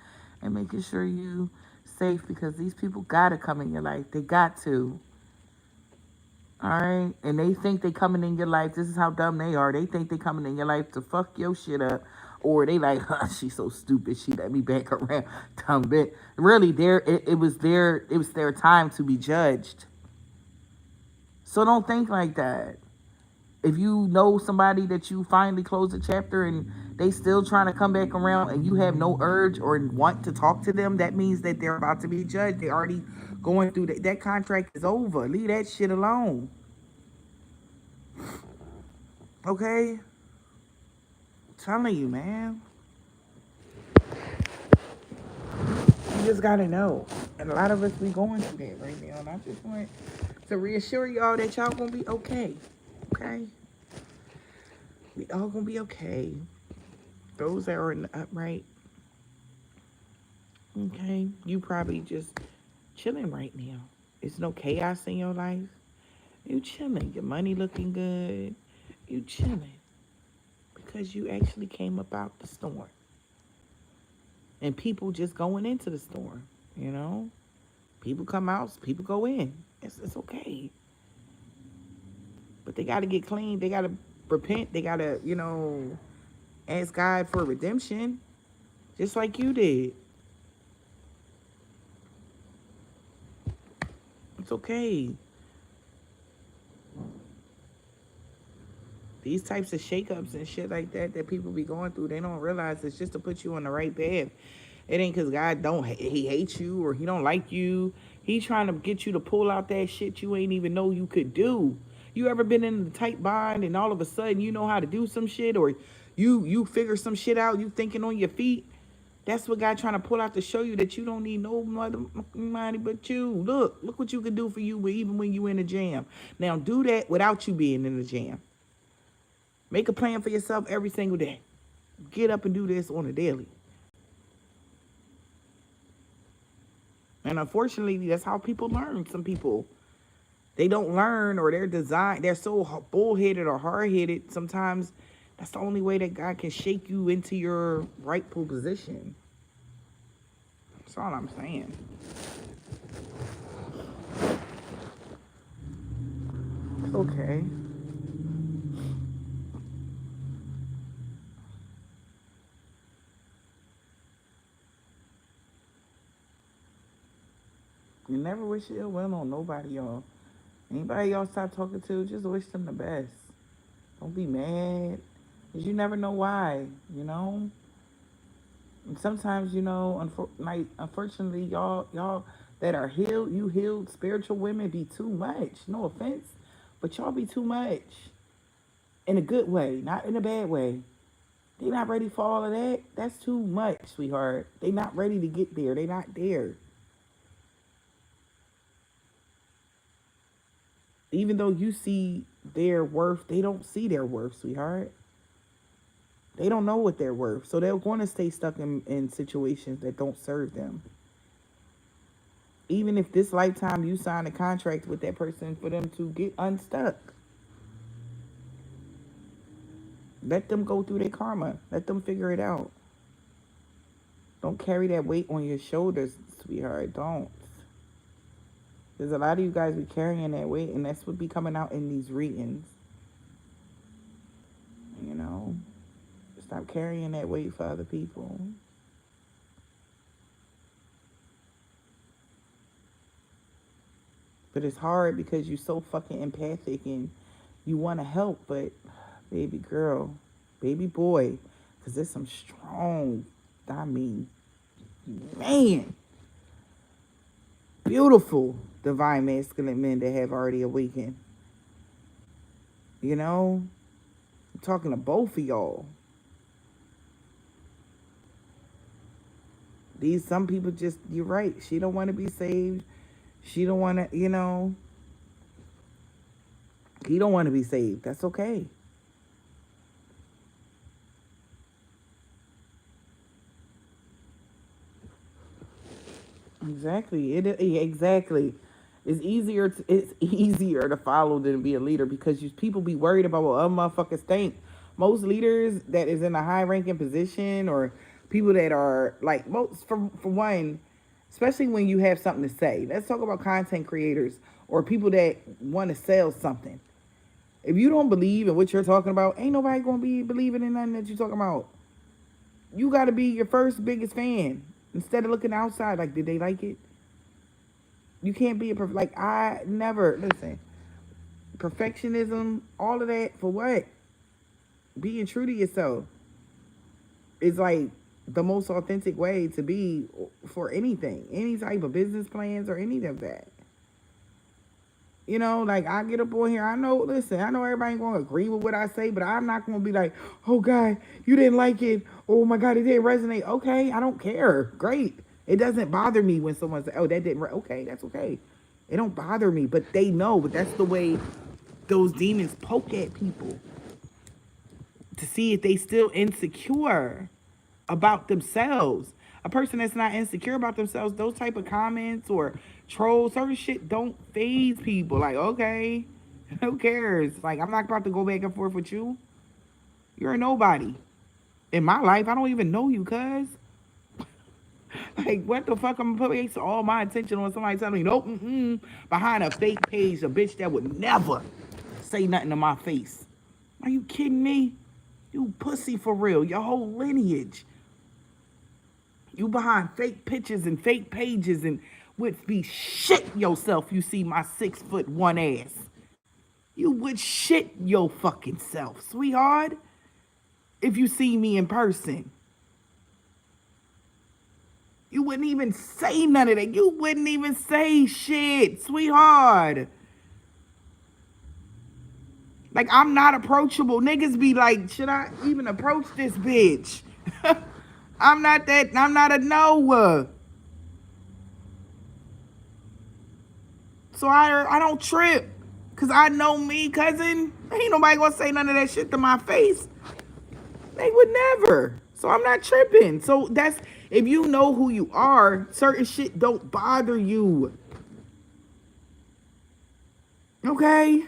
and making sure you safe, because these people gotta come in your life. They got to. All right, and they think they coming in your life. This is how dumb they are. They think they coming in your life to fuck your shit up, or they like, huh, she's so stupid. She let me back around, dumb bit. Really, it was their time to be judged. So don't think like that. If you know somebody that you finally close a chapter and they still trying to come back around and you have no urge or want to talk to them, that means that they're about to be judged. They already going through that contract is over. Leave that shit alone. Okay? I'm telling you, man. You just gotta know. And a lot of us be going through that right now. And I just want to reassure y'all that y'all gonna be okay. Okay? We all gonna be okay. Those that are in the upright, okay? You probably just chilling right now. It's no chaos in your life. You chilling. Your money looking good. You chilling. Because you actually came up out the storm. And people just going into the storm, you know? People come out, people go in. It's okay. But they got to get clean. They got to repent. They got to, ask God for redemption, just like you did. It's okay. These types of shakeups and shit like that people be going through, they don't realize it's just to put you on the right path. It ain't because God he hates you or he don't like you. He trying to get you to pull out that shit you ain't even know you could do. You ever been in a tight bind and all of a sudden you know how to do some shit, or you figure some shit out, you thinking on your feet? That's what God trying to pull out to show you that you don't need no money but you. Look what you can do for you even when you in a jam. Now do that without you being in the jam. Make a plan for yourself every single day. Get up and do this on a daily. And unfortunately, that's how people learn. Some people, they don't learn, or they're so bullheaded or hard-headed. Sometimes that's the only way that God can shake you into your rightful position. That's all I'm saying. Okay. You never wish ill will on nobody, y'all. Anybody y'all stop talking to, just wish them the best. Don't be mad, because you never know why, And sometimes, unfortunately, y'all that are healed, you healed spiritual women be too much. No offense, but y'all be too much. In a good way, not in a bad way. They not ready for all of that. That's too much, sweetheart. They not ready to get there. They not there. Even though you see their worth, they don't see their worth, sweetheart. They don't know what they're worth. So they're going to stay stuck in situations that don't serve them. Even if this lifetime you sign a contract with that person for them to get unstuck. Let them go through their karma. Let them figure it out. Don't carry that weight on your shoulders, sweetheart. Don't. There's a lot of you guys be carrying that weight, and that's what be coming out in these readings. You know, stop carrying that weight for other people. But it's hard because you're so fucking empathic and you want to help, but baby girl, baby boy, because there's some strong, I mean, man, beautiful divine masculine men that have already awakened. You know, I'm talking to both of y'all. These some people just, you're right. She don't want to be saved. She don't want to, you know. He don't want to be saved. That's okay. Exactly. Exactly. It's easier to follow than to be a leader because people be worried about what other motherfuckers think. Most leaders that is in a high ranking position or people that are like most for one, especially when you have something to say. Let's talk about content creators or people that want to sell something. If you don't believe in what you're talking about, ain't nobody gonna be believing in nothing that you're talking about. You gotta be your first biggest fan instead of looking outside like, did they like it? You can't be like I never listen. Perfectionism, all of that for what? Being true to yourself is like the most authentic way to be for anything, any type of business plans or any of that. You know, like I get up on here. I know, listen, I know everybody ain't gonna agree with what I say, but I'm not gonna be like, oh God, you didn't like it. Oh my God, it didn't resonate. Okay, I don't care. Great. It doesn't bother me when someone says, oh, that didn't, okay, that's okay. It don't bother me, but they know, but that's the way those demons poke at people to see if they still insecure about themselves. A person that's not insecure about themselves, those type of comments or trolls, certain shit don't phase people. Like, okay, who cares? Like, I'm not about to go back and forth with you. You're a nobody. In my life, I don't even know you, cuz. Like, what the fuck? I'm gonna put all my attention on somebody telling me, nope, behind a fake page, a bitch that would never say nothing to my face. Are you kidding me? You pussy for real. Your whole lineage. You behind fake pictures and fake pages and would be shit yourself you see my 6'1" ass. You would shit your fucking self, sweetheart, if you see me in person. You wouldn't even say none of that. You wouldn't even say shit, sweetheart. Like, I'm not approachable. Niggas be like, should I even approach this bitch? I'm not a no. So I don't trip. Cause I know me, cousin. Ain't nobody gonna say none of that shit to my face. They would never. So I'm not tripping. So that's, if you know who you are, certain shit don't bother you. Okay?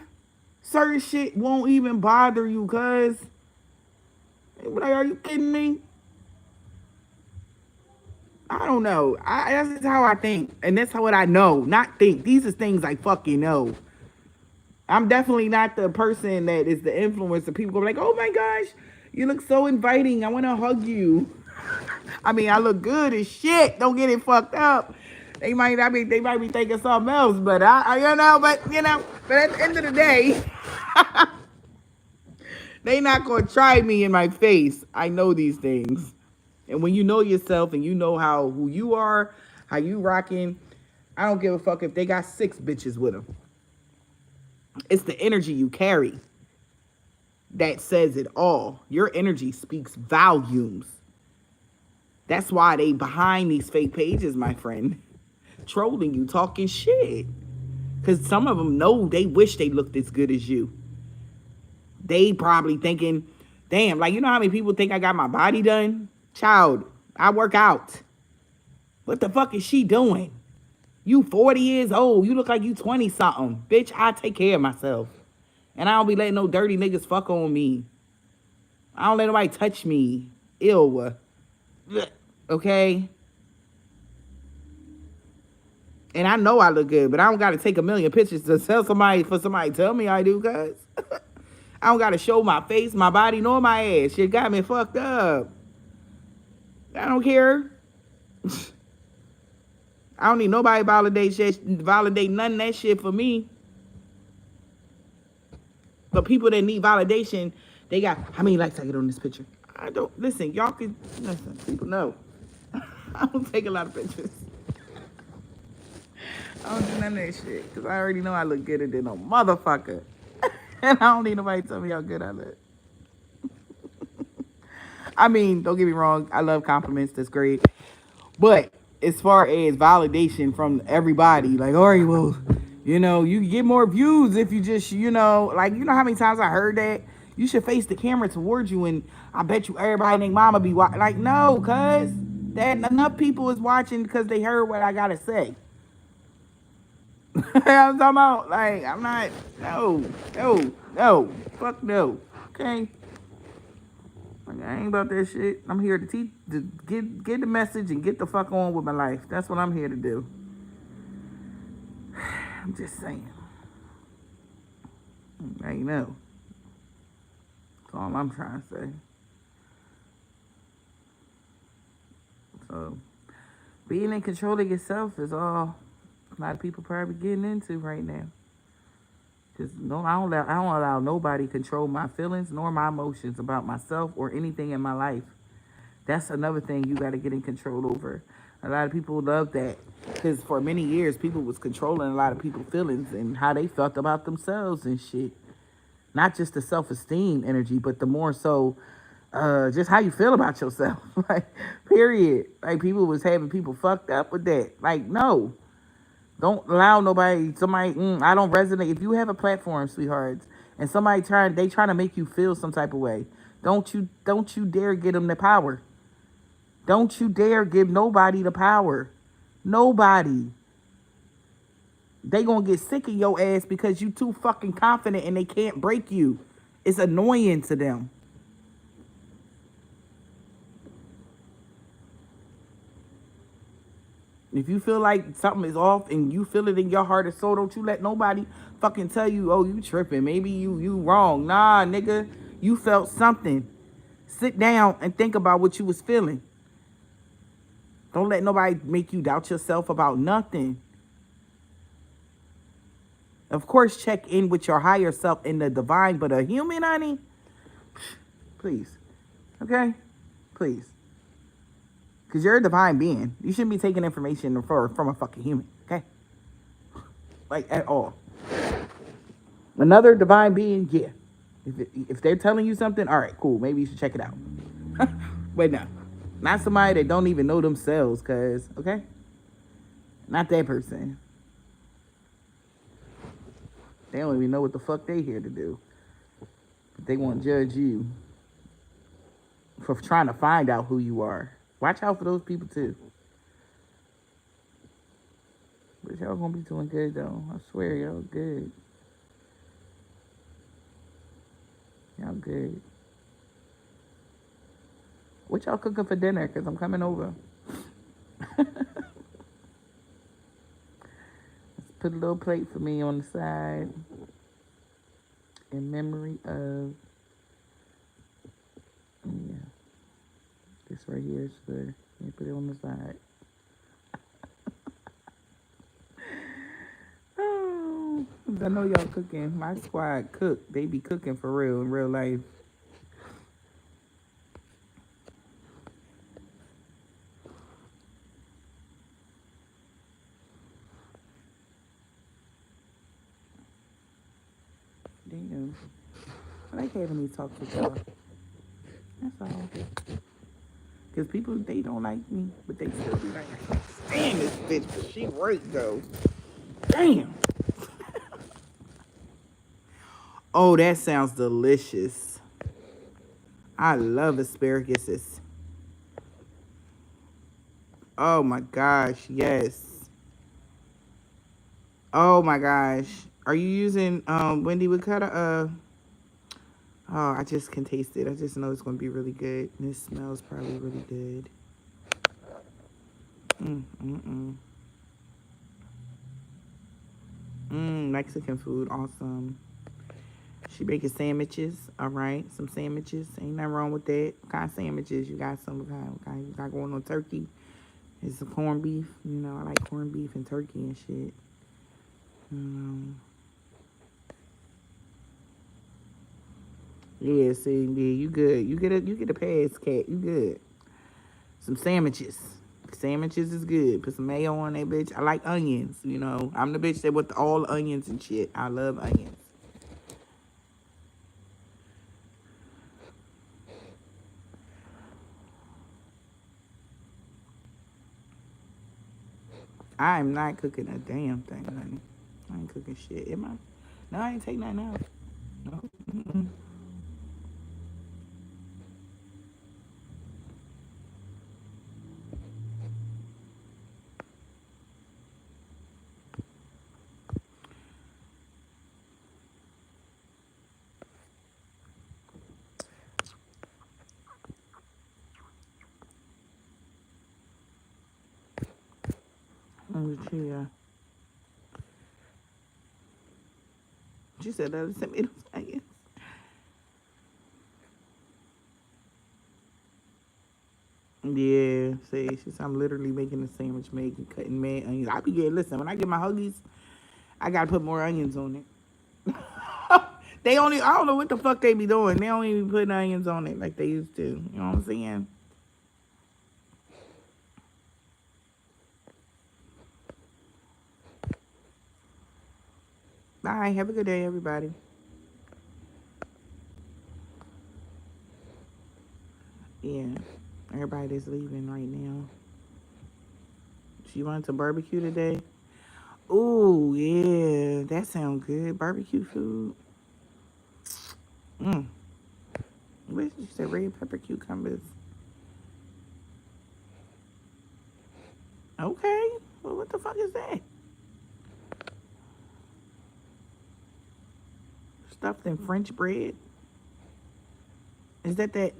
Certain shit won't even bother you, cuz. Like, are you kidding me? I don't know. That's how I think. And that's what I know. Not think. These are things I fucking know. I'm definitely not the person that is the influencer. People go like, oh my gosh, you look so inviting. I want to hug you. I mean, I look good as shit. Don't get it fucked up. They might be thinking something else, but but at the end of the day, they not gonna try me in my face. I know these things. And when you know yourself and you know who you are, how you rocking, I don't give a fuck if they got 6 bitches with them. It's the energy you carry that says it all. Your energy speaks volumes. That's why they behind these fake pages, my friend, trolling you, talking shit. Because some of them know they wish they looked as good as you. They probably thinking, damn, like, you know how many people think I got my body done? Child, I work out. What the fuck is she doing? You 40 years old. You look like you 20 something. Bitch, I take care of myself. And I don't be letting no dirty niggas fuck on me. I don't let nobody touch me. Ew. Okay? And I know I look good, but I don't got to take a million pictures to tell somebody for somebody to tell me I do, cuz. I don't got to show my face, my body, nor my ass. Shit got me fucked up. I don't care. I don't need nobody validate none of that shit for me. But people that need validation, they got how many likes I get on this picture. I don't listen. Y'all can listen. People know. I don't take a lot of pictures. I don't do none of that shit because I already know I look gooder than a motherfucker, and I don't need nobody to tell me how good I look. I mean, don't get me wrong. I love compliments. That's great. But as far as validation from everybody, like, all right, well, you get more views if you just, like, how many times I heard that? You should face the camera towards you, and I bet you everybody think mama be watching. Like, no, cuz that enough people is watching because they heard what I gotta say. I'm talking about, like, I'm not, no, fuck no, okay? Like, I ain't about that shit. I'm here to teach, to get the message and get the fuck on with my life. That's what I'm here to do. I'm just saying. Now you know. That's all I'm trying to say. So, being in control of yourself is all a lot of people probably getting into right now. Cause I don't allow nobody control my feelings nor my emotions about myself or anything in my life. That's another thing you got to get in control over. A lot of people love that because for many years people was controlling a lot of people's feelings and how they felt about themselves and shit. Not just the self-esteem energy, but the more so just how you feel about yourself. Like, period. Like, people was having people fucked up with that. Like, no. Don't allow somebody, I don't resonate. If you have a platform, sweethearts, and somebody trying to make you feel some type of way, don't you dare give them the power. Don't you dare give nobody the power. Nobody. They gonna get sick of your ass because you too fucking confident and they can't break you. It's annoying to them. If you feel like something is off and you feel it in your heart and soul, don't you let nobody fucking tell you, oh, you tripping. Maybe you wrong. Nah, nigga, you felt something. Sit down and think about what you was feeling. Don't let nobody make you doubt yourself about nothing. Of course, check in with your higher self in the divine, but a human, honey, please. Okay? Please. Because you're a divine being. You shouldn't be taking information from a fucking human. Okay? Like, at all. Another divine being, yeah. If they're telling you something, all right, cool. Maybe you should check it out. But no. Not somebody that don't even know themselves, because, okay? Not that person. They don't even know what the fuck they here to do. But they want to judge you for trying to find out who you are. Watch out for those people, too. But y'all gonna be doing good, though. I swear, y'all good. Y'all good. What y'all cooking for dinner? Because I'm coming over. Let's put a little plate for me on the side. In memory of... Yeah. This right here is for... Let me put it on the side. Oh, I know y'all cooking. My squad cook. They be cooking for real in real life. Damn. I like having these talks with y'all. That's all. Because people, they don't like me, but they still be like, I can't stand this bitch, but she right, though. Damn. Oh, that sounds delicious. I love asparagus. Oh, my gosh, yes. Oh, my gosh. Are you using Wendy Wicotta? Oh, I just can taste it. I just know it's going to be really good. And it smells probably really good. Mexican food, awesome. She making sandwiches, all right. Some sandwiches, ain't nothing wrong with that. What kind of sandwiches? You got some kind you got going on turkey. It's some corned beef. You know, I like corned beef and turkey and shit. Um, yeah, see, yeah, you good. You get a pass, cat. You good. Some sandwiches. Sandwiches is good. Put some mayo on that bitch. I like onions. You know, I'm the bitch that with all the onions and shit. I love onions. I am not cooking a damn thing, honey. I ain't cooking shit. Am I? No, I ain't take nothing out. No. Mm-mm. She said that sent me those onions. Yeah, see, she said I'm literally making a sandwich, making cutting mad onions. I be getting listen when I get my huggies, I gotta put more onions on it. They only I don't know what the fuck they be doing. They don't even put onions on it like they used to. You know what I'm saying? All right, have a good day, everybody. Yeah, everybody that's leaving right now. She went to barbecue today. Ooh, yeah, that sounds good. Barbecue food. Mm. What did you say? Red pepper cucumbers. Okay. Well, what the fuck is that? Stuffed in French bread. Is that the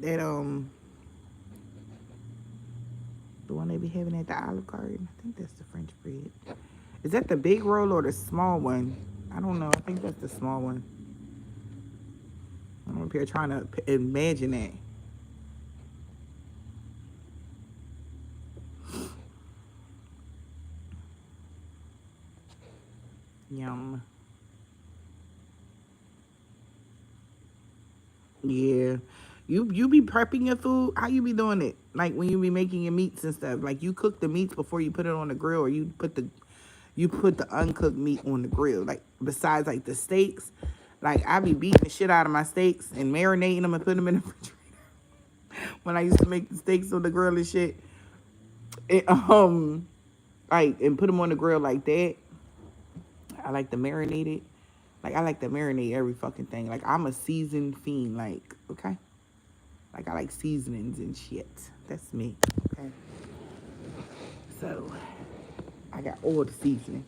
one they be having at the Olive Garden? I think that's the French bread. Is that the big roll or the small one? I don't know. I think that's the small one. I'm up here trying to imagine that. Yum. Yeah. You be prepping your food? How you be doing it? Like when you be making your meats and stuff. Like you cook the meats before you put it on the grill, or you put the uncooked meat on the grill. Like besides like the steaks, like I be beating the shit out of my steaks and marinating them and putting them in the refrigerator. When I used to make the steaks on the grill and shit, it, like and put them on the grill like that. I like to marinate it. Like I like to marinate every fucking thing. Like I'm a seasoned fiend. Like okay, like I like seasonings and shit. That's me. Okay, so I got all the seasoning.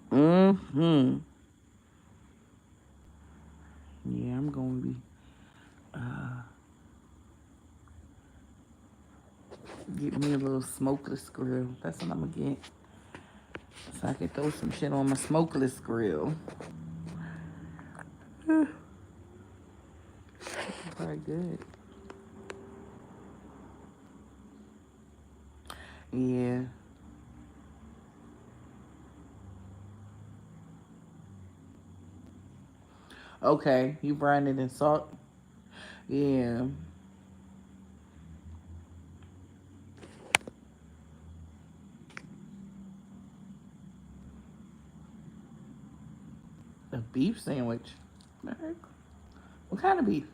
Mm-hmm. Yeah, I'm gonna be get me a little smokeless grill. That's what I'm gonna get. So I can throw some shit on my smokeless grill. Very good. Yeah. Okay. You brine it in salt. Yeah. A beef sandwich. Alright. What kind of beef?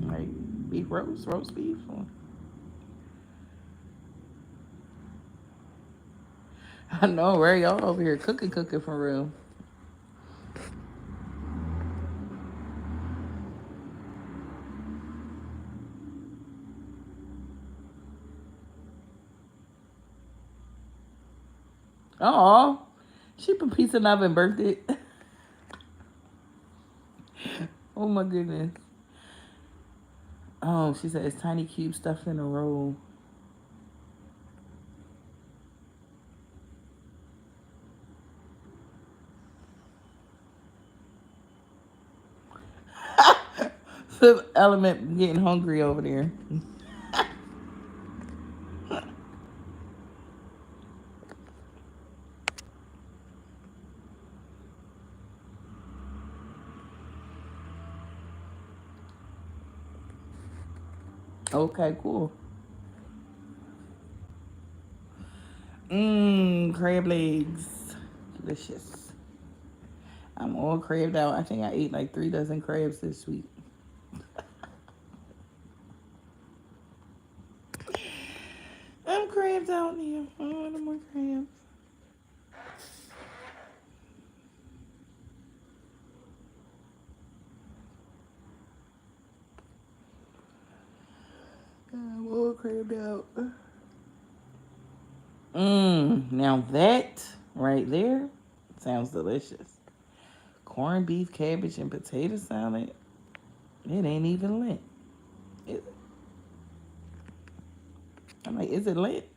Like beef roast beef. I know, right? Y'all over here cooking for real. Oh, She put pizza in the oven and burnt it. Oh my goodness. Oh, she said it's tiny cubes stuffed in a roll. Fifth Element getting hungry over there. Okay, cool. Crab legs. Delicious. I'm all crabbed out. I think I ate like 3 dozen crabs this week. I'm crabbed out now. I want no more crabs. I'm all crabbed out. Now that right there sounds delicious. Corned beef, cabbage, and potato salad. It ain't even lit. It, I'm like, is it lit?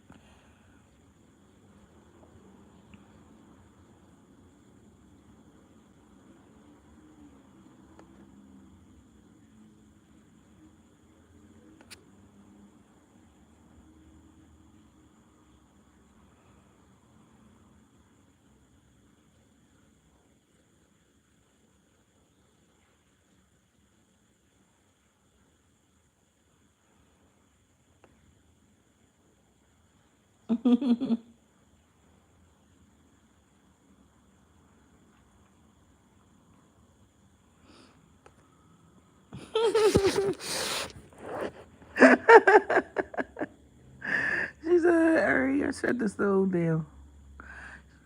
She said, hurry, I shut the stove down.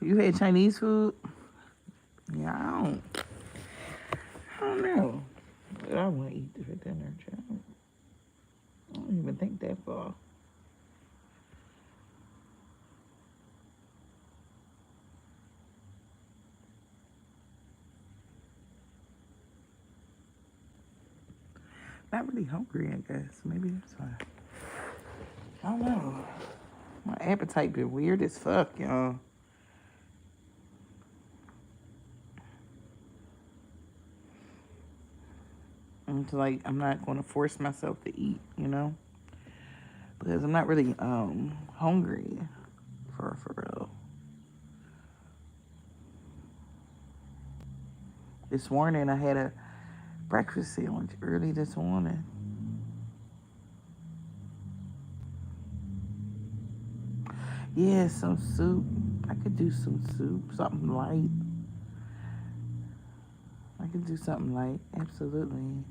You had Chinese food? Yeah, I don't know. I want to eat for dinner, child. I don't even think that far. Not really hungry, I guess. Maybe that's why. I don't know. My appetite been weird as fuck, y'all. It's like I'm not going to force myself to eat, you know, because I'm not really hungry for real. This morning I had a breakfast sandwich early this morning. Yeah, some soup. I could do some soup, something light. I could do something light, absolutely.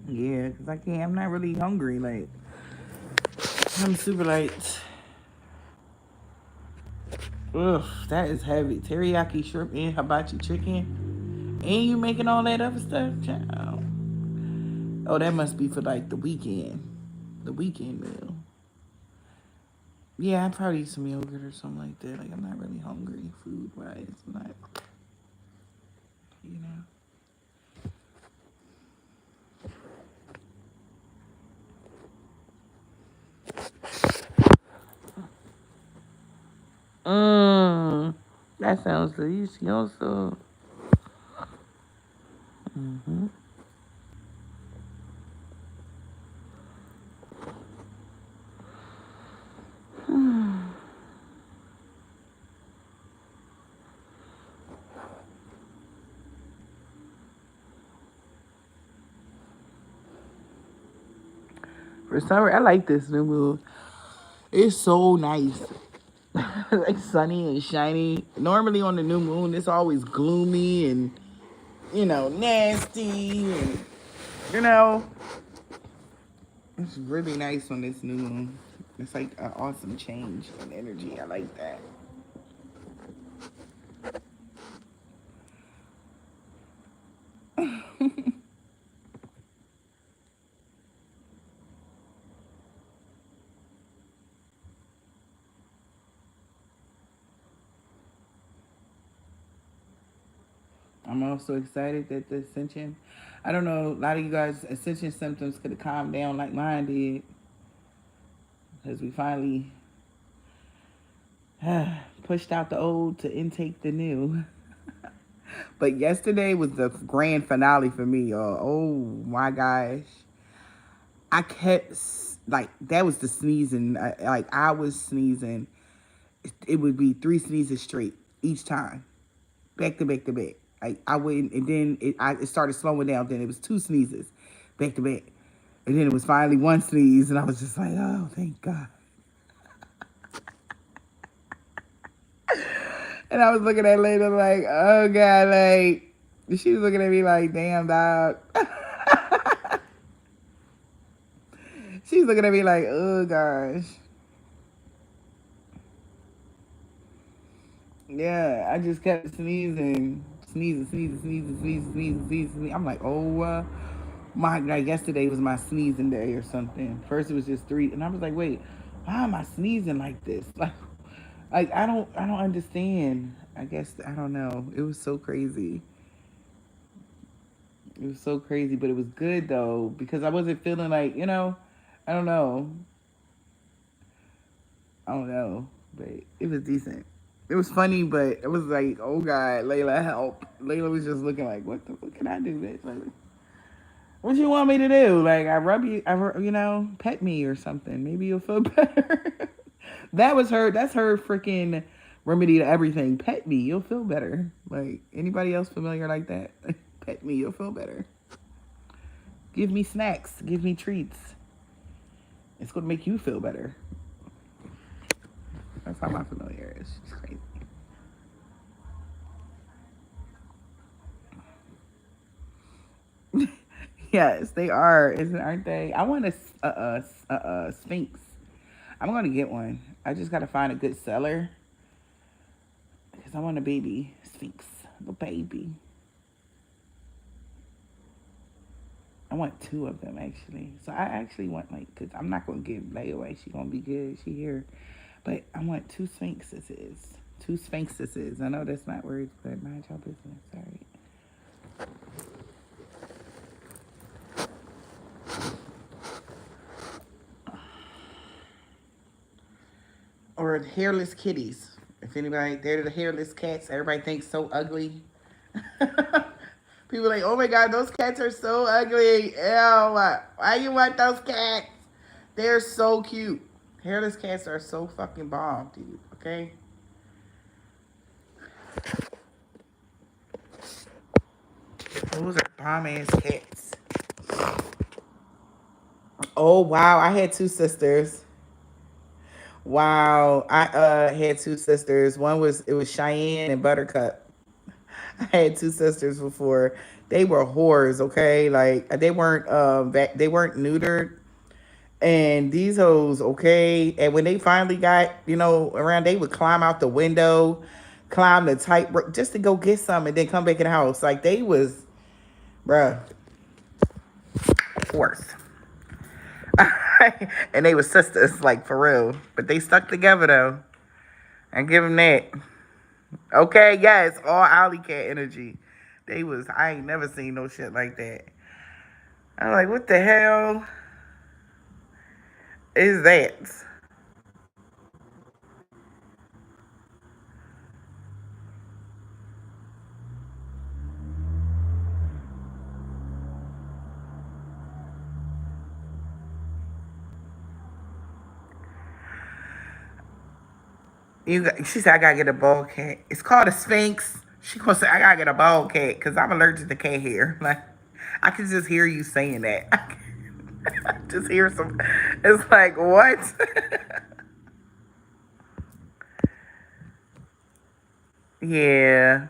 Yeah, because I can't, I'm not really hungry. Like, I'm super light. Ugh, that is heavy. Teriyaki shrimp and hibachi chicken. And you making all that other stuff? Child. Oh, that must be for like the weekend. The weekend meal. Yeah, I'd probably eat some yogurt or something like that. Like, I'm not really hungry food wise. I'm not, you know. That sounds delicioso. Mm-hmm. For summer, I like this new moon. It's so nice. Like sunny and shiny. Normally on the new moon, it's always gloomy and, you know, nasty. And, you know, it's really nice on this new moon. It's like an awesome change in energy. I like that. I'm also excited that the ascension, I don't know, a lot of you guys' ascension symptoms could have calmed down like mine did because we finally pushed out the old to intake the new. But yesterday was the grand finale for me, y'all. Oh my gosh. I kept, like, that was the sneezing. I was sneezing. It would be 3 sneezes straight each time, back to back to back. I wouldn't, and then it started slowing down. Then it was 2 sneezes, back to back, and then it was finally 1 sneeze, and I was just like, oh, thank God. And I was looking at Layla like, oh God, like, she was looking at me like, damn, dog. She's looking at me like, oh gosh. Yeah, I just kept sneezing. I'm like, oh, like yesterday was my sneezing day or something. First it was just 3, and I was like, wait, why am I sneezing like this? Like I don't understand. I guess I don't know. It was so crazy. It was so crazy, but it was good though because I wasn't feeling like, I don't know. I don't know, but it was decent. It was funny, but it was like, oh God, Layla, help. Layla was just looking like, what can I do, bitch? Like, what you want me to do? Like, pet me or something. Maybe you'll feel better. That's her freaking remedy to everything. Pet me, you'll feel better. Like, anybody else familiar like that? Pet me, you'll feel better. Give me snacks. Give me treats. It's going to make you feel better. That's how my familiar is. She's crazy. Yes, they are, aren't they? I want a Sphinx. I'm gonna get one. I just gotta find a good seller because I want a baby Sphinx, a baby. I want 2 of them actually. So I actually want cause I'm not gonna give layaway. She gonna be good. She here, but I want 2 Sphinxes. 2 Sphinxes. I know that's not words, but mind your business. Sorry. Or hairless kitties. If anybody, they're the hairless cats. Everybody thinks so ugly. People like, oh my God, those cats are so ugly. Ew, why you want those cats? They're so cute. Hairless cats are so fucking bomb, dude. Okay? Those are bomb ass cats. Oh wow, I had 2 sisters. Wow, I had 2 sisters. It was Cheyenne and Buttercup. I had 2 sisters before. They were whores, okay? Like they weren't neutered. And these hoes, okay? And when they finally got, around, they would climb out the window, climb the tightrope just to go get some and then come back in the house. Like they was, bruh, whores. And they were sisters, like for real. But they stuck together though. And give them that. Okay, yes, all alley cat energy. I ain't never seen no shit like that. I'm like, what the hell is that? She said, I gotta get a bald cat. It's called a Sphinx. She gonna say, I gotta get a bald cat because I'm allergic to cat hair. Like, I can just hear you saying that. I can just hear some. It's like, what? Yeah.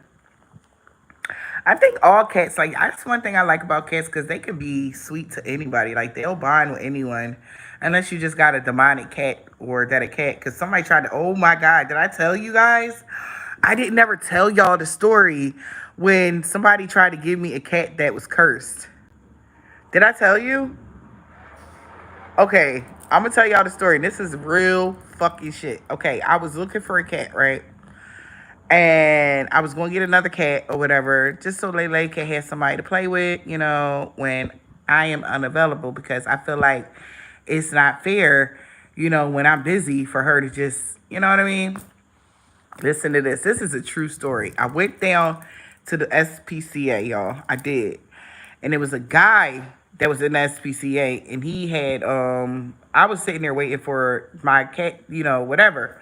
I think all cats, like, that's one thing I like about cats because they can be sweet to anybody. Like, they'll bond with anyone unless you just got a demonic cat or that a cat. Because somebody tried to, oh my God, did I tell you guys? I didn't never tell y'all the story when somebody tried to give me a cat that was cursed. Did I tell you? Okay, I'm gonna tell y'all the story. This is real fucking shit. Okay, I was looking for a cat, right? And I was going to get another cat or whatever, just so Lele can have somebody to play with, when I am unavailable, because I feel like it's not fair, when I'm busy for her to just, you know what I mean? Listen to this. This is a true story. I went down to the SPCA, y'all. I did. And it was a guy that was in the SPCA, and he had I was sitting there waiting for my cat, whatever.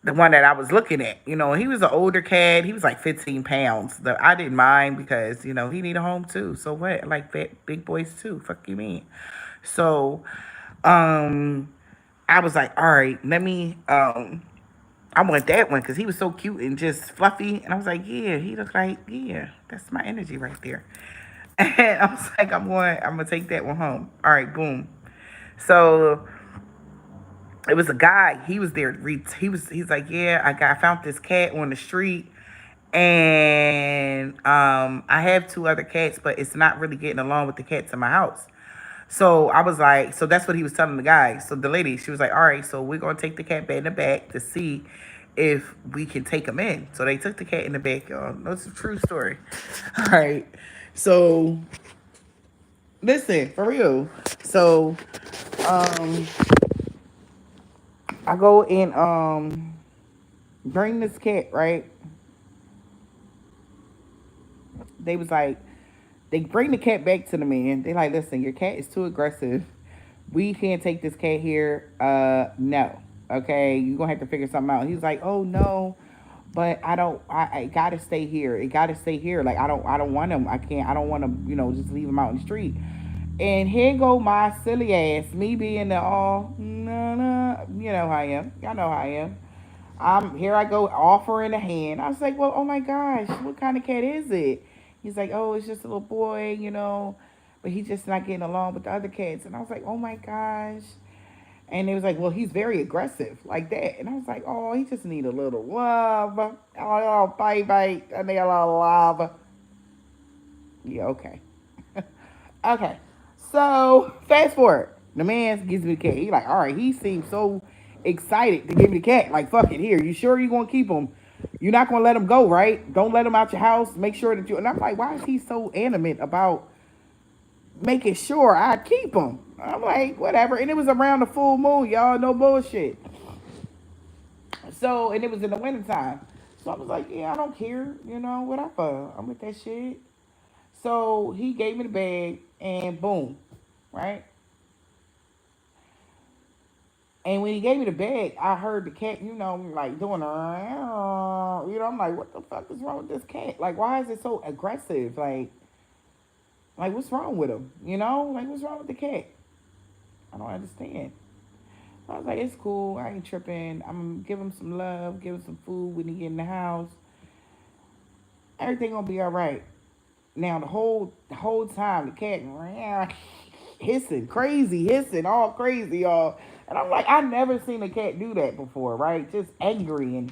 The one that I was looking at, he was an older cat. He was like 15 pounds. I didn't mind because, he need a home too. So what? I like big boys too. Fuck you mean? So, um, I was like, all right, let me I want that one because he was so cute and just fluffy. And I was like, yeah, he looked like, yeah, that's my energy right there. And I was like, I'm gonna take that one home. All right, boom. So it was a guy. He was there. He's like, yeah, I found this cat on the street, and I have two other cats, but it's not really getting along with the cats in my house. So I was like, so that's what he was telling the guy. So the lady, she was like, all right, so we're gonna take the cat back in the back to see if we can take him in. So they took the cat in the back, y'all. That's a true story. All right. So listen, for real. So um I go and bring this cat, right? They was like, they bring the cat back to the man. They like, listen, your cat is too aggressive. We can't take this cat here. No. Okay, you're gonna have to figure something out. He's like, oh no, but I don't. I gotta stay here. It gotta stay here. Like I don't want him. I can't. I don't want to. Just leave him out in the street. And here go my silly ass, me being the all, no, no, how I am. Y'all know how I am. Here I go offering a hand. I was like, well, oh my gosh, what kind of cat is it? He's like, oh, it's just a little boy, but he's just not getting along with the other cats. And I was like, oh my gosh. And it was like, well, he's very aggressive like that. And I was like, oh, he just need a little love. Oh, bite, bite. I need a little love. Yeah, okay. Okay. So fast forward. The man gives me the cat. He like, all right, he seems so excited to give me the cat. Like, fuck it. Here, you sure you gonna keep him? You're not gonna let him go, right? Don't let him out your house. Make sure that you. And I'm like, why is he so animate about making sure I keep him? I'm like, whatever. And it was around the full moon, y'all. No bullshit. So, and it was in the wintertime. So I was like, yeah, I don't care. Whatever. I'm with that shit. So he gave me the bag, and boom, right? And when he gave me the bag, I heard the cat, like doing I'm like, what the fuck is wrong with this cat? Like, why is it so aggressive? Like what's wrong with him? Like what's wrong with the cat? I don't understand. So I was like, it's cool. I ain't tripping. I'm gonna give him some love, give him some food when he get in the house. Everything gonna be all right. Now the whole time the cat hissing, crazy, hissing, all crazy, y'all. And I'm like, I never seen a cat do that before, right? Just angry and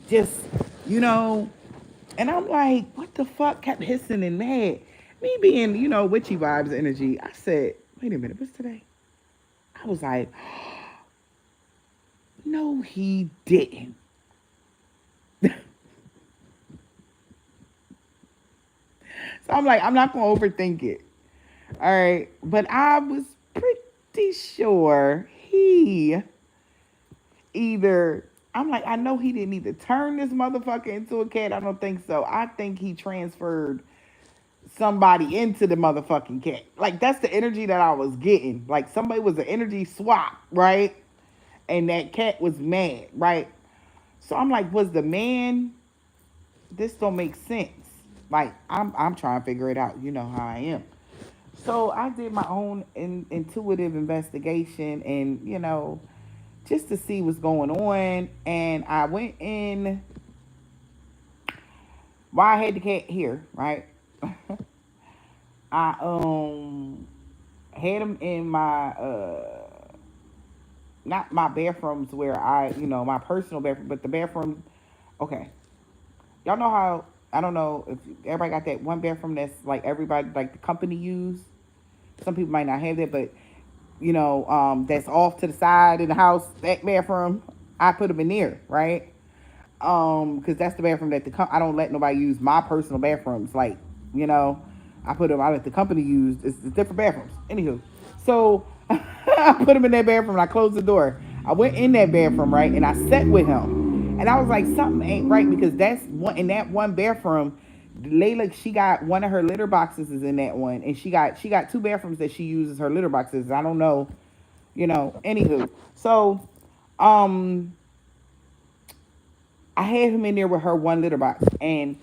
just, you know. And I'm like, what the fuck? Kept hissing and mad. Me being, witchy vibes energy. I said, wait a minute, what's today? I was like, no, he didn't. So I'm like, I'm not gonna overthink it. All right. But I was pretty sure he either, I'm like, I know he didn't either turn this motherfucker into a cat. I don't think so. I think he transferred somebody into the motherfucking cat. Like that's the energy that I was getting. Like somebody was an energy swap, right? And that cat was mad, right? So I'm like, was the man, this don't make sense. Like I'm trying to figure it out. You know how I am. So I did my own intuitive investigation and, just to see what's going on. And I went in while I had the cat here, right? I had him in my not my bathrooms where my personal bathroom, but the bathroom. Okay, y'all know how, I don't know if everybody got that one bathroom that's like everybody, like the company use. Some people might not have that, but that's off to the side in the house. That bathroom, I put them in there, right? Because that's the bathroom that I don't let nobody use my personal bathrooms. Like, you know, I let the company use. It's different bathrooms. Anywho, so I put him in that bathroom and I closed the door. I went in that bathroom, right, and I sat with him, and I was like, something ain't right because that's one in that one bathroom. Layla, she got one of her litter boxes is in that one, and she got two bathrooms that she uses her litter boxes. I don't know, Anywho, so um I had him in there with her one litter box, and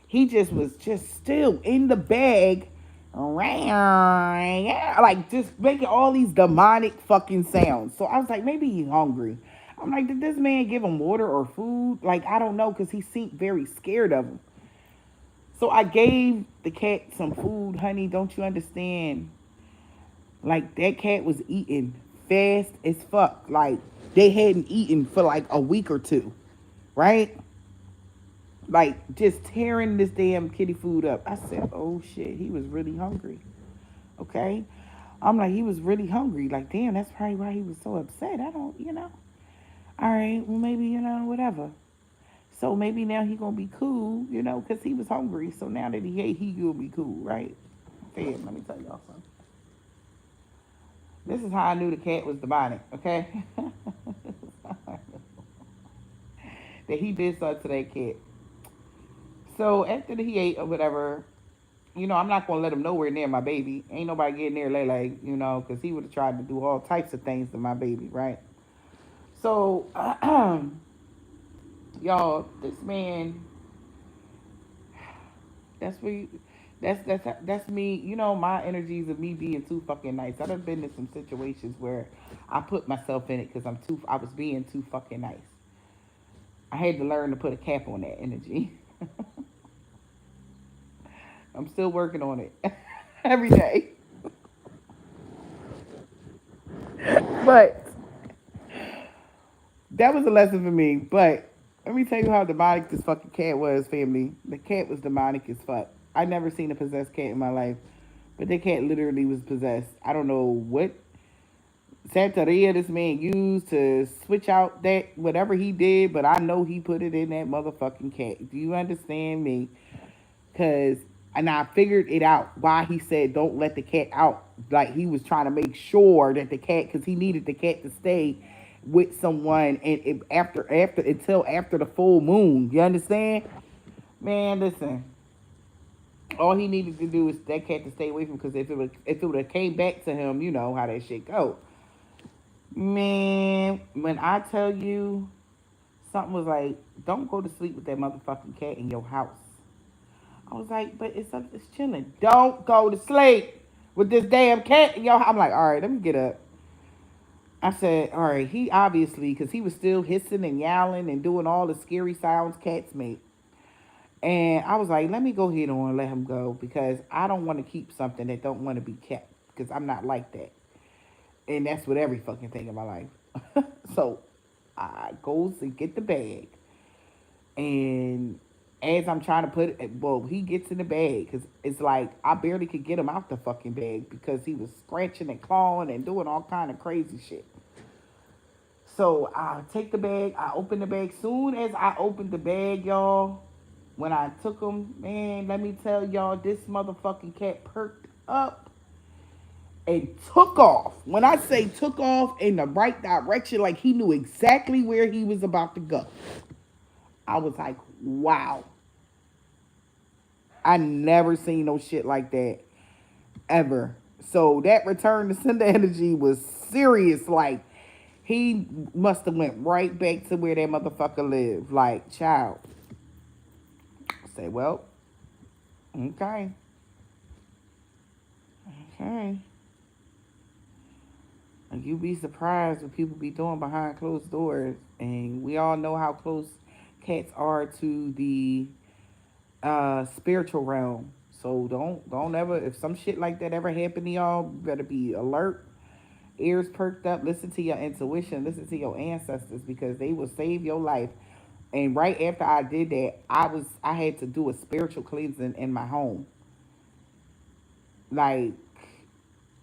he just was just still in the bag, like just making all these demonic fucking sounds. So I was like, maybe he's hungry. I'm like, did this man give him water or food? Like, I don't know, because he seemed very scared of him. So I gave the cat some food, honey. Don't you understand? Like, that cat was eating fast as fuck. Like, they hadn't eaten for like a week or two, right? Like, just tearing this damn kitty food up. I said, oh shit, he was really hungry. Okay. I'm like, he was really hungry. Like, damn, that's probably why he was so upset. I don't. All right, well, maybe, whatever. So maybe now he gonna be cool, because he was hungry. So now that he ate, he gonna be cool, right? Damn, let me tell y'all something. This is how I knew the cat was demonic, okay? That he did something to that cat. So after he ate or whatever, I'm not gonna let him nowhere near my baby. Ain't nobody getting near Lele, because he would have tried to do all types of things to my baby, right? So, y'all, this man, that's me. That's me. My energies of me being too fucking nice. I've been in some situations where I put myself in it because I was being too fucking nice. I had to learn to put a cap on that energy. I'm still working on it every day. But that was a lesson for me. But let me tell you how demonic this fucking cat was, family. The cat was demonic as fuck. I never seen a possessed cat in my life, but the cat literally was possessed. I don't know what Santeria this man used to switch out that whatever he did, but I know he put it in that motherfucking cat. Do you understand me? Cause and I figured it out why he said don't let the cat out. Like he was trying to make sure that the cat, because he needed the cat to stay with someone, and after until after the full moon. You understand? Man, listen. All he needed to do is that cat to stay away from. Because if it would have came back to him, you know how that shit go. Man, when I tell you something was like, don't go to sleep with that motherfucking cat in your house. I was like, but it's chilling. Don't go to sleep with this damn cat in your house. I'm like, all right, let me get up. I said, all right, he obviously, because he was still hissing and yowling and doing all the scary sounds cats make. And I was like, let me go ahead on and let him go because I don't want to keep something that don't want to be kept because I'm not like that. And that's with every fucking thing in my life. So I goes and get the bag. And as I'm trying to put it, well, he gets in the bag because it's like I barely could get him out the fucking bag because he was scratching and clawing and doing all kind of crazy shit. So I take the bag, I open the bag. Soon as I opened the bag, y'all, when I took him, man, let me tell y'all, this motherfucking cat perked up and took off. When I say took off in the right direction, like he knew exactly where he was about to go. I was like, wow. I never seen no shit like that ever. So that return to sender energy was serious. Like he must have went right back to where that motherfucker lived. Like, child. I say, well, okay. Okay. And you be surprised what people be doing behind closed doors. And we all know how close cats are to the spiritual realm. So don't ever, if some shit like that ever happen to y'all, you better be alert, ears perked up, listen to your intuition, listen to your ancestors because they will save your life. And right after I did that, I had to do a spiritual cleansing in my home. Like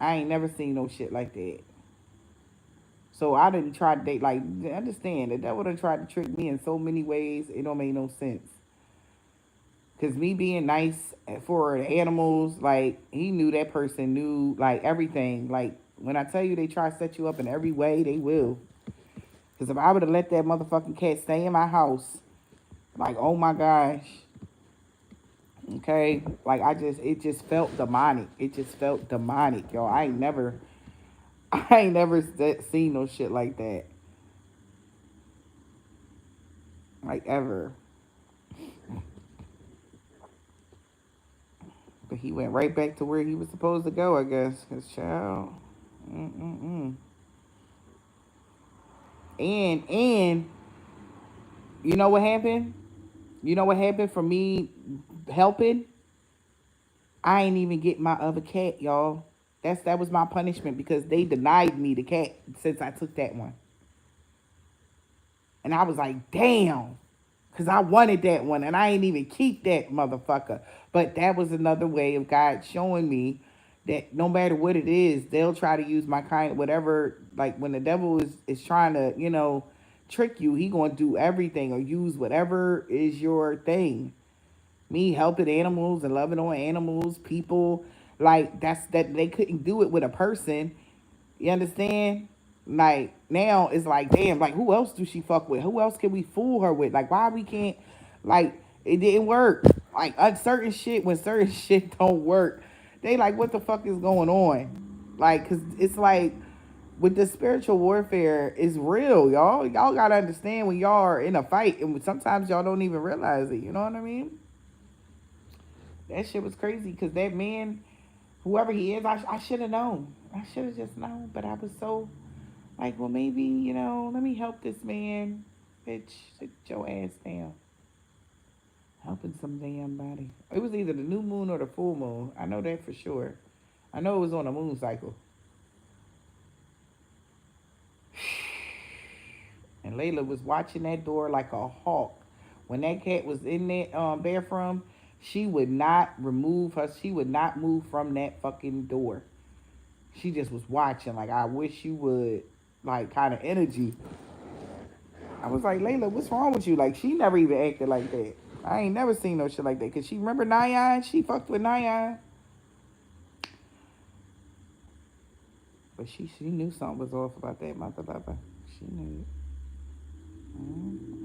I ain't never seen no shit like that. So I didn't try to date. Like, understand the devil done tried to trick me in so many ways. It don't make no sense. Cause me being nice for the animals, like he knew that person knew like everything. Like when I tell you they try to set you up in every way, they will. Cause if I would have let that motherfucking cat stay in my house, like oh my gosh, okay, like it just felt demonic. It just felt demonic, yo. I ain't never seen no shit like that, like ever. But he went right back to where he was supposed to go, I guess. His child. Mm-mm-mm. And you know what happened? You know what happened for me helping? I ain't even get my other cat, y'all. That was my punishment because they denied me the cat since I took that one. And I was like, damn. Cause I wanted that one and I ain't even keep that motherfucker. But that was another way of God showing me that no matter what it is, they'll try to use my kind, whatever, like when the devil is trying to, trick you, he gonna do everything or use whatever is your thing. Me helping animals and loving on animals, people, like that they couldn't do it with a person. You understand? Like now it's like damn, like who else do she fuck with? Who else can we fool her with? Like why we can't like it didn't work. Like certain shit when certain shit don't work, they like what the fuck is going on? Like cause it's like with the spiritual warfare is real, y'all. Y'all gotta understand when y'all are in a fight and sometimes y'all don't even realize it. You know what I mean? That shit was crazy because that man, whoever he is, I should have known. I should have just known, but I was so like, well, maybe, let me help this man. Bitch, sit your ass down. Helping some damn body. It was either the new moon or the full moon. I know that for sure. I know it was on a moon cycle. And Layla was watching that door like a hawk. When that cat was in that bathroom, she would not remove her. She would not move from that fucking door. She just was watching. Like, I wish you would. Like, kind of energy. I was like, Layla, what's wrong with you? Like, she never even acted like that. I ain't never seen no shit like that. Cause she remember Nyan? She fucked with Nyan. But she knew something was off about that mother lover. She knew it. Mm-hmm.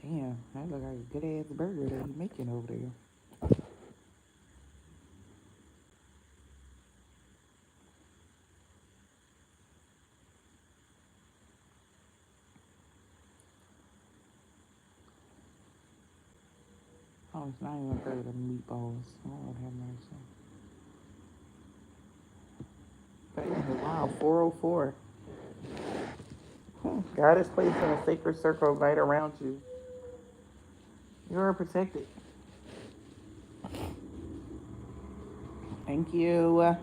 Damn, that look like a good ass burger that you making over there. Oh, it's not even a burger, meatballs. Oh, have mercy. But wow, 404. God is placing a sacred circle of light around you. You're protected. Thank you.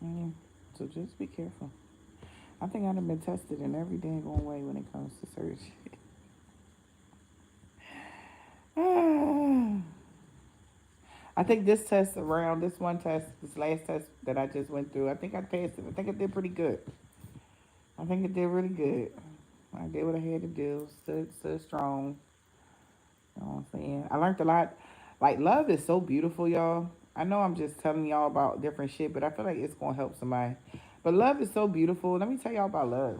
Mm, so just be careful. I think I've been tested in every dang way when it comes to surgery. I think this test around, this one test, this last test that I just went through, I think I passed it. I think I did pretty good. I think I did really good. I did what I had to do, stood strong. You know what I'm saying? I learned a lot. Like, love is so beautiful, y'all. I know I'm just telling y'all about different shit, but I feel like it's going to help somebody. But love is so beautiful. Let me tell y'all about love.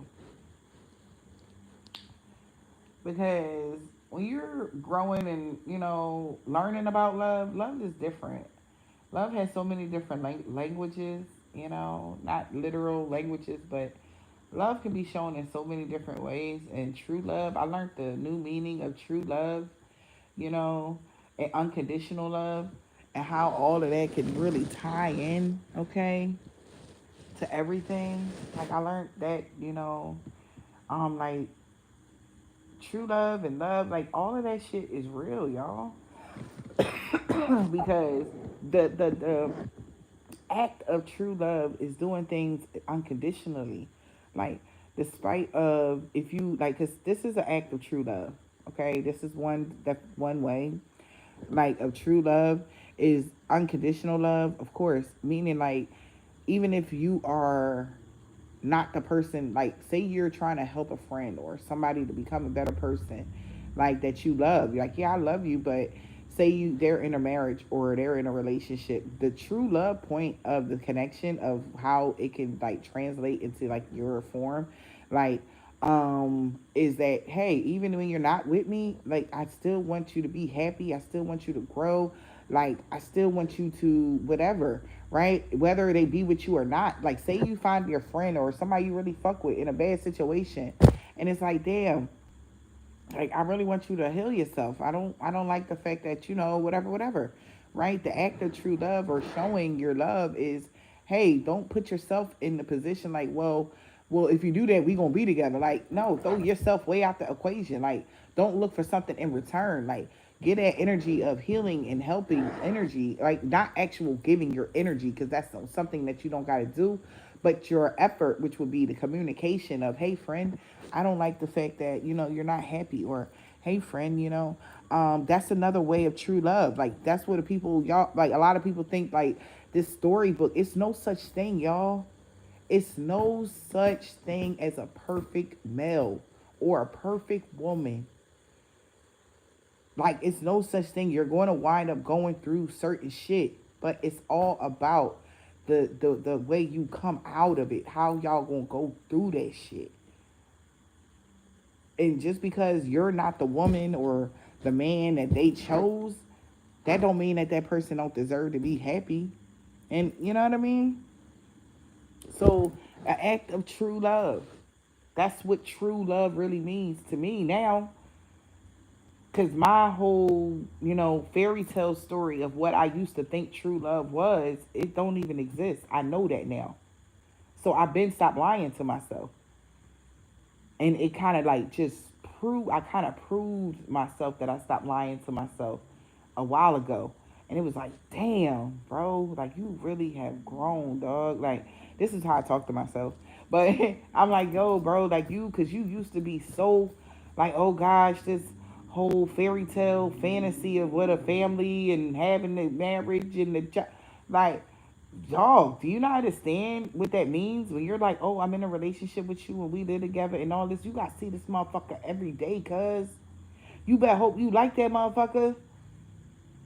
Because when you're growing and, learning about love, love is different. Love has so many different languages, not literal languages, but love can be shown in so many different ways. And true love, I learned the new meaning of true love, you know, and unconditional love, and how all of that can really tie in, okay, to everything. Like I learned that, like true love and love, like all of that shit is real, y'all. Because The act of true love is doing things unconditionally, like despite of if you like, because this is an act of true love. Okay, this is one way like of true love is unconditional love, of course, meaning like even if you are not the person, like say you're trying to help a friend or somebody to become a better person, like that you love, like yeah I love you, but say they're in a marriage or they're in a relationship, the true love point of the connection of how it can like translate into like your form, like is that hey, even when you're not with me, like I still want you to be happy, I still want you to grow, like I still want you to whatever, right? Whether they be with you or not. Like say you find your friend or somebody you really fuck with in a bad situation, and it's like damn, like I really want you to heal yourself. I don't like the fact that whatever, right? The act of true love or showing your love is, hey, don't put yourself in the position like, well, if you do that, we gonna be together. Like, no, throw yourself way out the equation. Like, don't look for something in return. Like, get that energy of healing and helping energy, like not actual giving your energy, because that's something that you don't got to do, but your effort, which would be the communication of, hey friend, I don't like the fact that you're not happy, or hey friend, that's another way of true love. Like that's what the people, y'all, like a lot of people think like this storybook. It's no such thing, y'all. It's no such thing as a perfect male or a perfect woman. Like it's no such thing. You're going to wind up going through certain shit, but it's all about the way you come out of it. How y'all gonna go through that shit? And just because you're not the woman or the man that they chose, that don't mean that that person don't deserve to be happy. And you know what I mean? So, an act of true love. That's what true love really means to me now. Because my whole, fairy tale story of what I used to think true love was, it don't even exist. I know that now. So I've been stopped lying to myself. And it kind of like just I kind of proved myself that I stopped lying to myself a while ago. And it was like, damn, bro, like you really have grown, dog. Like, this is how I talk to myself. But I'm like, yo, bro, like because you used to be so, like, oh gosh, this whole fairy tale fantasy of what a family and having the marriage and like, dog, do you not understand what that means when you're like, oh, I'm in a relationship with you and we live together and all this? You got to see this motherfucker every day, cuz. You better hope you like that motherfucker.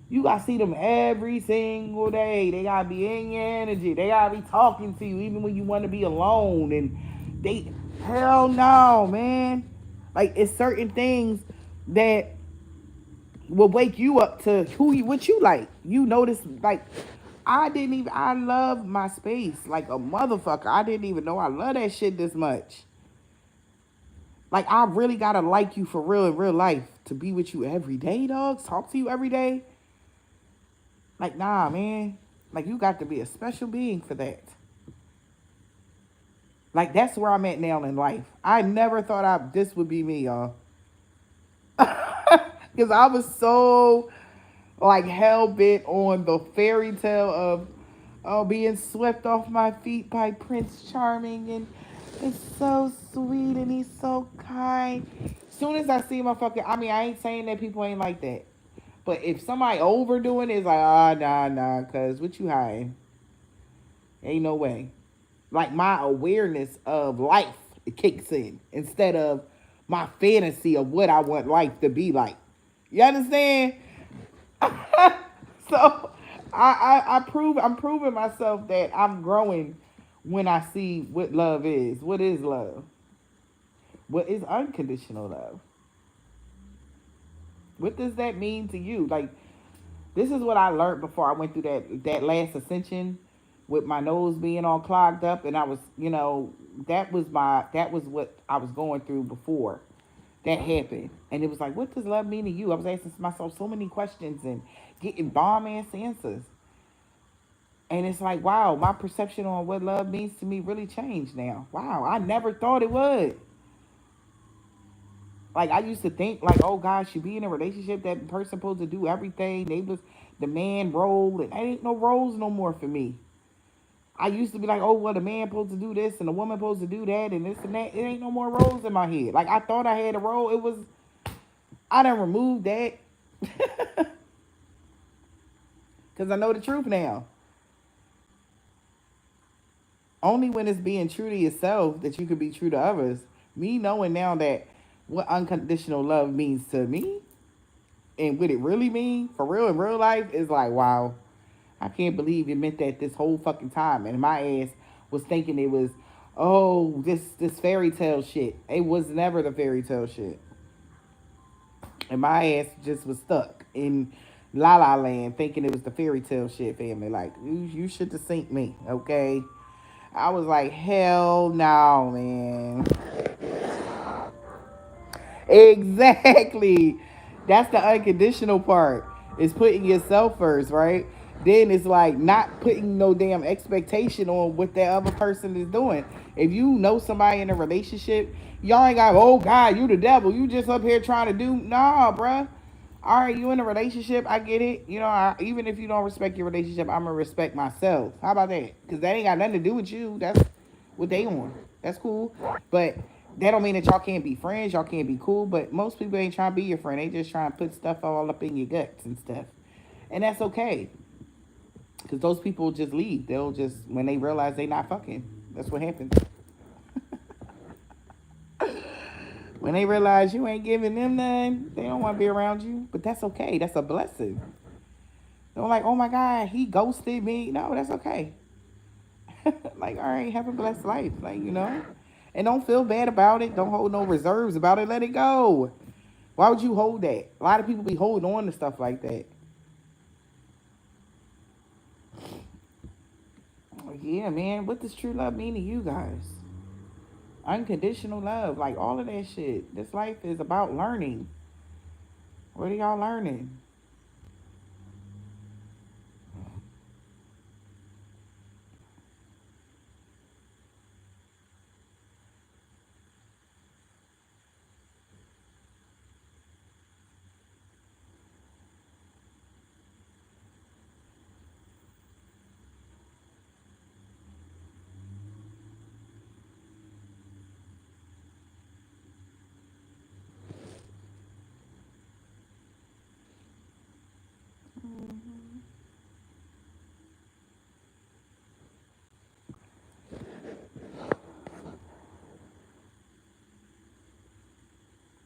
You got to see them every single day. They got to be in your energy. They got to be talking to you even when you want to be alone. And they, hell no, man. Like, it's certain things that will wake you up to what you like. You notice, like, I love my space like a motherfucker. I didn't even know I love that shit this much. Like, I really gotta like you for real in real life to be with you every day, dog. Talk to you every day. Like, nah, man. Like, you got to be a special being for that. Like, that's where I'm at now in life. I never thought this would be me, y'all. Because I was so like hell bent on the fairy tale of being swept off my feet by Prince Charming, and it's so sweet and he's so kind. Soon as I see my fucking, I mean, I ain't saying that people ain't like that, but if somebody overdoing it, it's like nah, cause what you hiding? Ain't no way. Like my awareness of life it kicks in instead of my fantasy of what I want life to be like. You understand? So I'm proving myself that I'm growing when I see what love is. What is love? What is unconditional love? What does that mean to you? Like this is what I learned before I went through that last ascension with my nose being all clogged up, and I was, that was what I was going through before that happened. And it was like, what does love mean to you? I was asking myself so many questions and getting bomb ass answers. And it's like, wow, my perception on what love means to me really changed now. Wow, I never thought it would. Like I used to think like, oh gosh, you be in a relationship, that person supposed to do everything. They was the man role, and ain't no roles no more for me. I used to be like, oh, well, the man supposed to do this and the woman supposed to do that and this and that. It ain't no more roles in my head. Like I thought I had a role. It was I done removed that because I know the truth now. Only when it's being true to yourself that you can be true to others. Me knowing now that what unconditional love means to me and what it really mean for real in real life is like, wow, I can't believe it meant that this whole fucking time. And my ass was thinking it was, oh, this fairy tale shit. It was never the fairy tale shit. And my ass just was stuck in La La Land thinking it was the fairy tale shit, family. Like, you should have seen me, okay? I was like, hell no, man. Exactly. That's the unconditional part. Is putting yourself first, right? Then it's like not putting no damn expectation on what that other person is doing. If you know somebody in a relationship, y'all ain't got, oh God, you the devil. You just up here trying to do, nah, bruh. All right, you in a relationship, I get it. You know, even if you don't respect your relationship, I'm gonna respect myself. How about that? Because that ain't got nothing to do with you. That's what they on. That's cool. But that don't mean that y'all can't be friends, y'all can't be cool. But most people ain't trying to be your friend. They just trying to put stuff all up in your guts and stuff. And that's okay. Because those people just leave. They'll just, when they realize they not fucking, that's what happens. When they realize you ain't giving them none, they don't want to be around you. But that's okay. That's a blessing. They're like, oh my God, he ghosted me. No, that's okay. Like, all right, have a blessed life. Like, you know? And don't feel bad about it. Don't hold no reserves about it. Let it go. Why would you hold that? A lot of people be holding on to stuff like that. Yeah, man. What does true love mean to you guys? Unconditional love. Like, all of that shit. This life is about learning. What are y'all learning?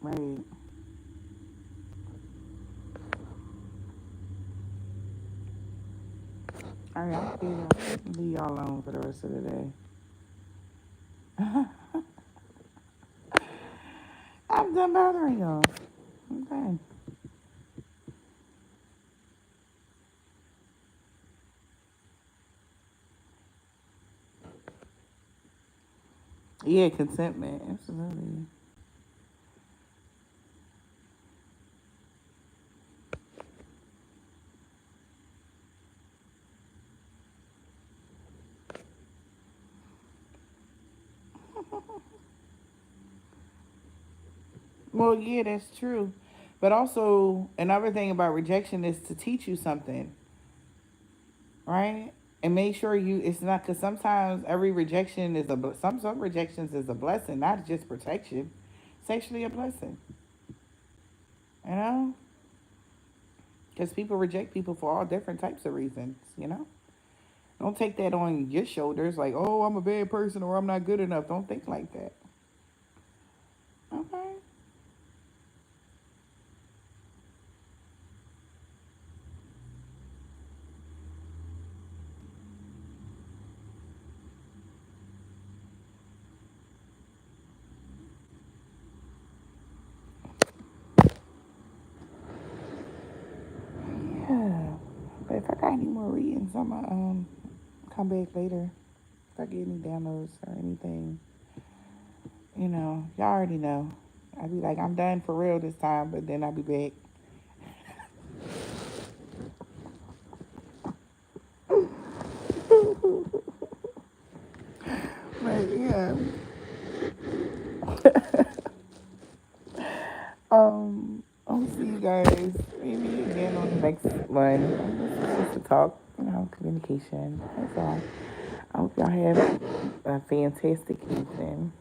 Right. All right, I'll leave y'all alone for the rest of the day. I'm done bothering y'all. Okay. Yeah, consentment. Absolutely. Well, yeah, that's true. But also, another thing about rejection is to teach you something, right? And make sure you, it's not, because sometimes every rejection is some rejections is a blessing, not just protection. It's actually a blessing, you know? Because people reject people for all different types of reasons, you know? Don't take that on your shoulders like, oh, I'm a bad person or I'm not good enough. Don't think like that. Okay. Yeah. But if I got any more readings, I'm going to come back later. If I get any downloads or anything, you know, y'all already know. I'd be like, I'm done for real this time, but then I'll be back. But yeah. I'll see you guys maybe again on the next one. It's just a talk, communication. That's all. I hope y'all have a fantastic evening.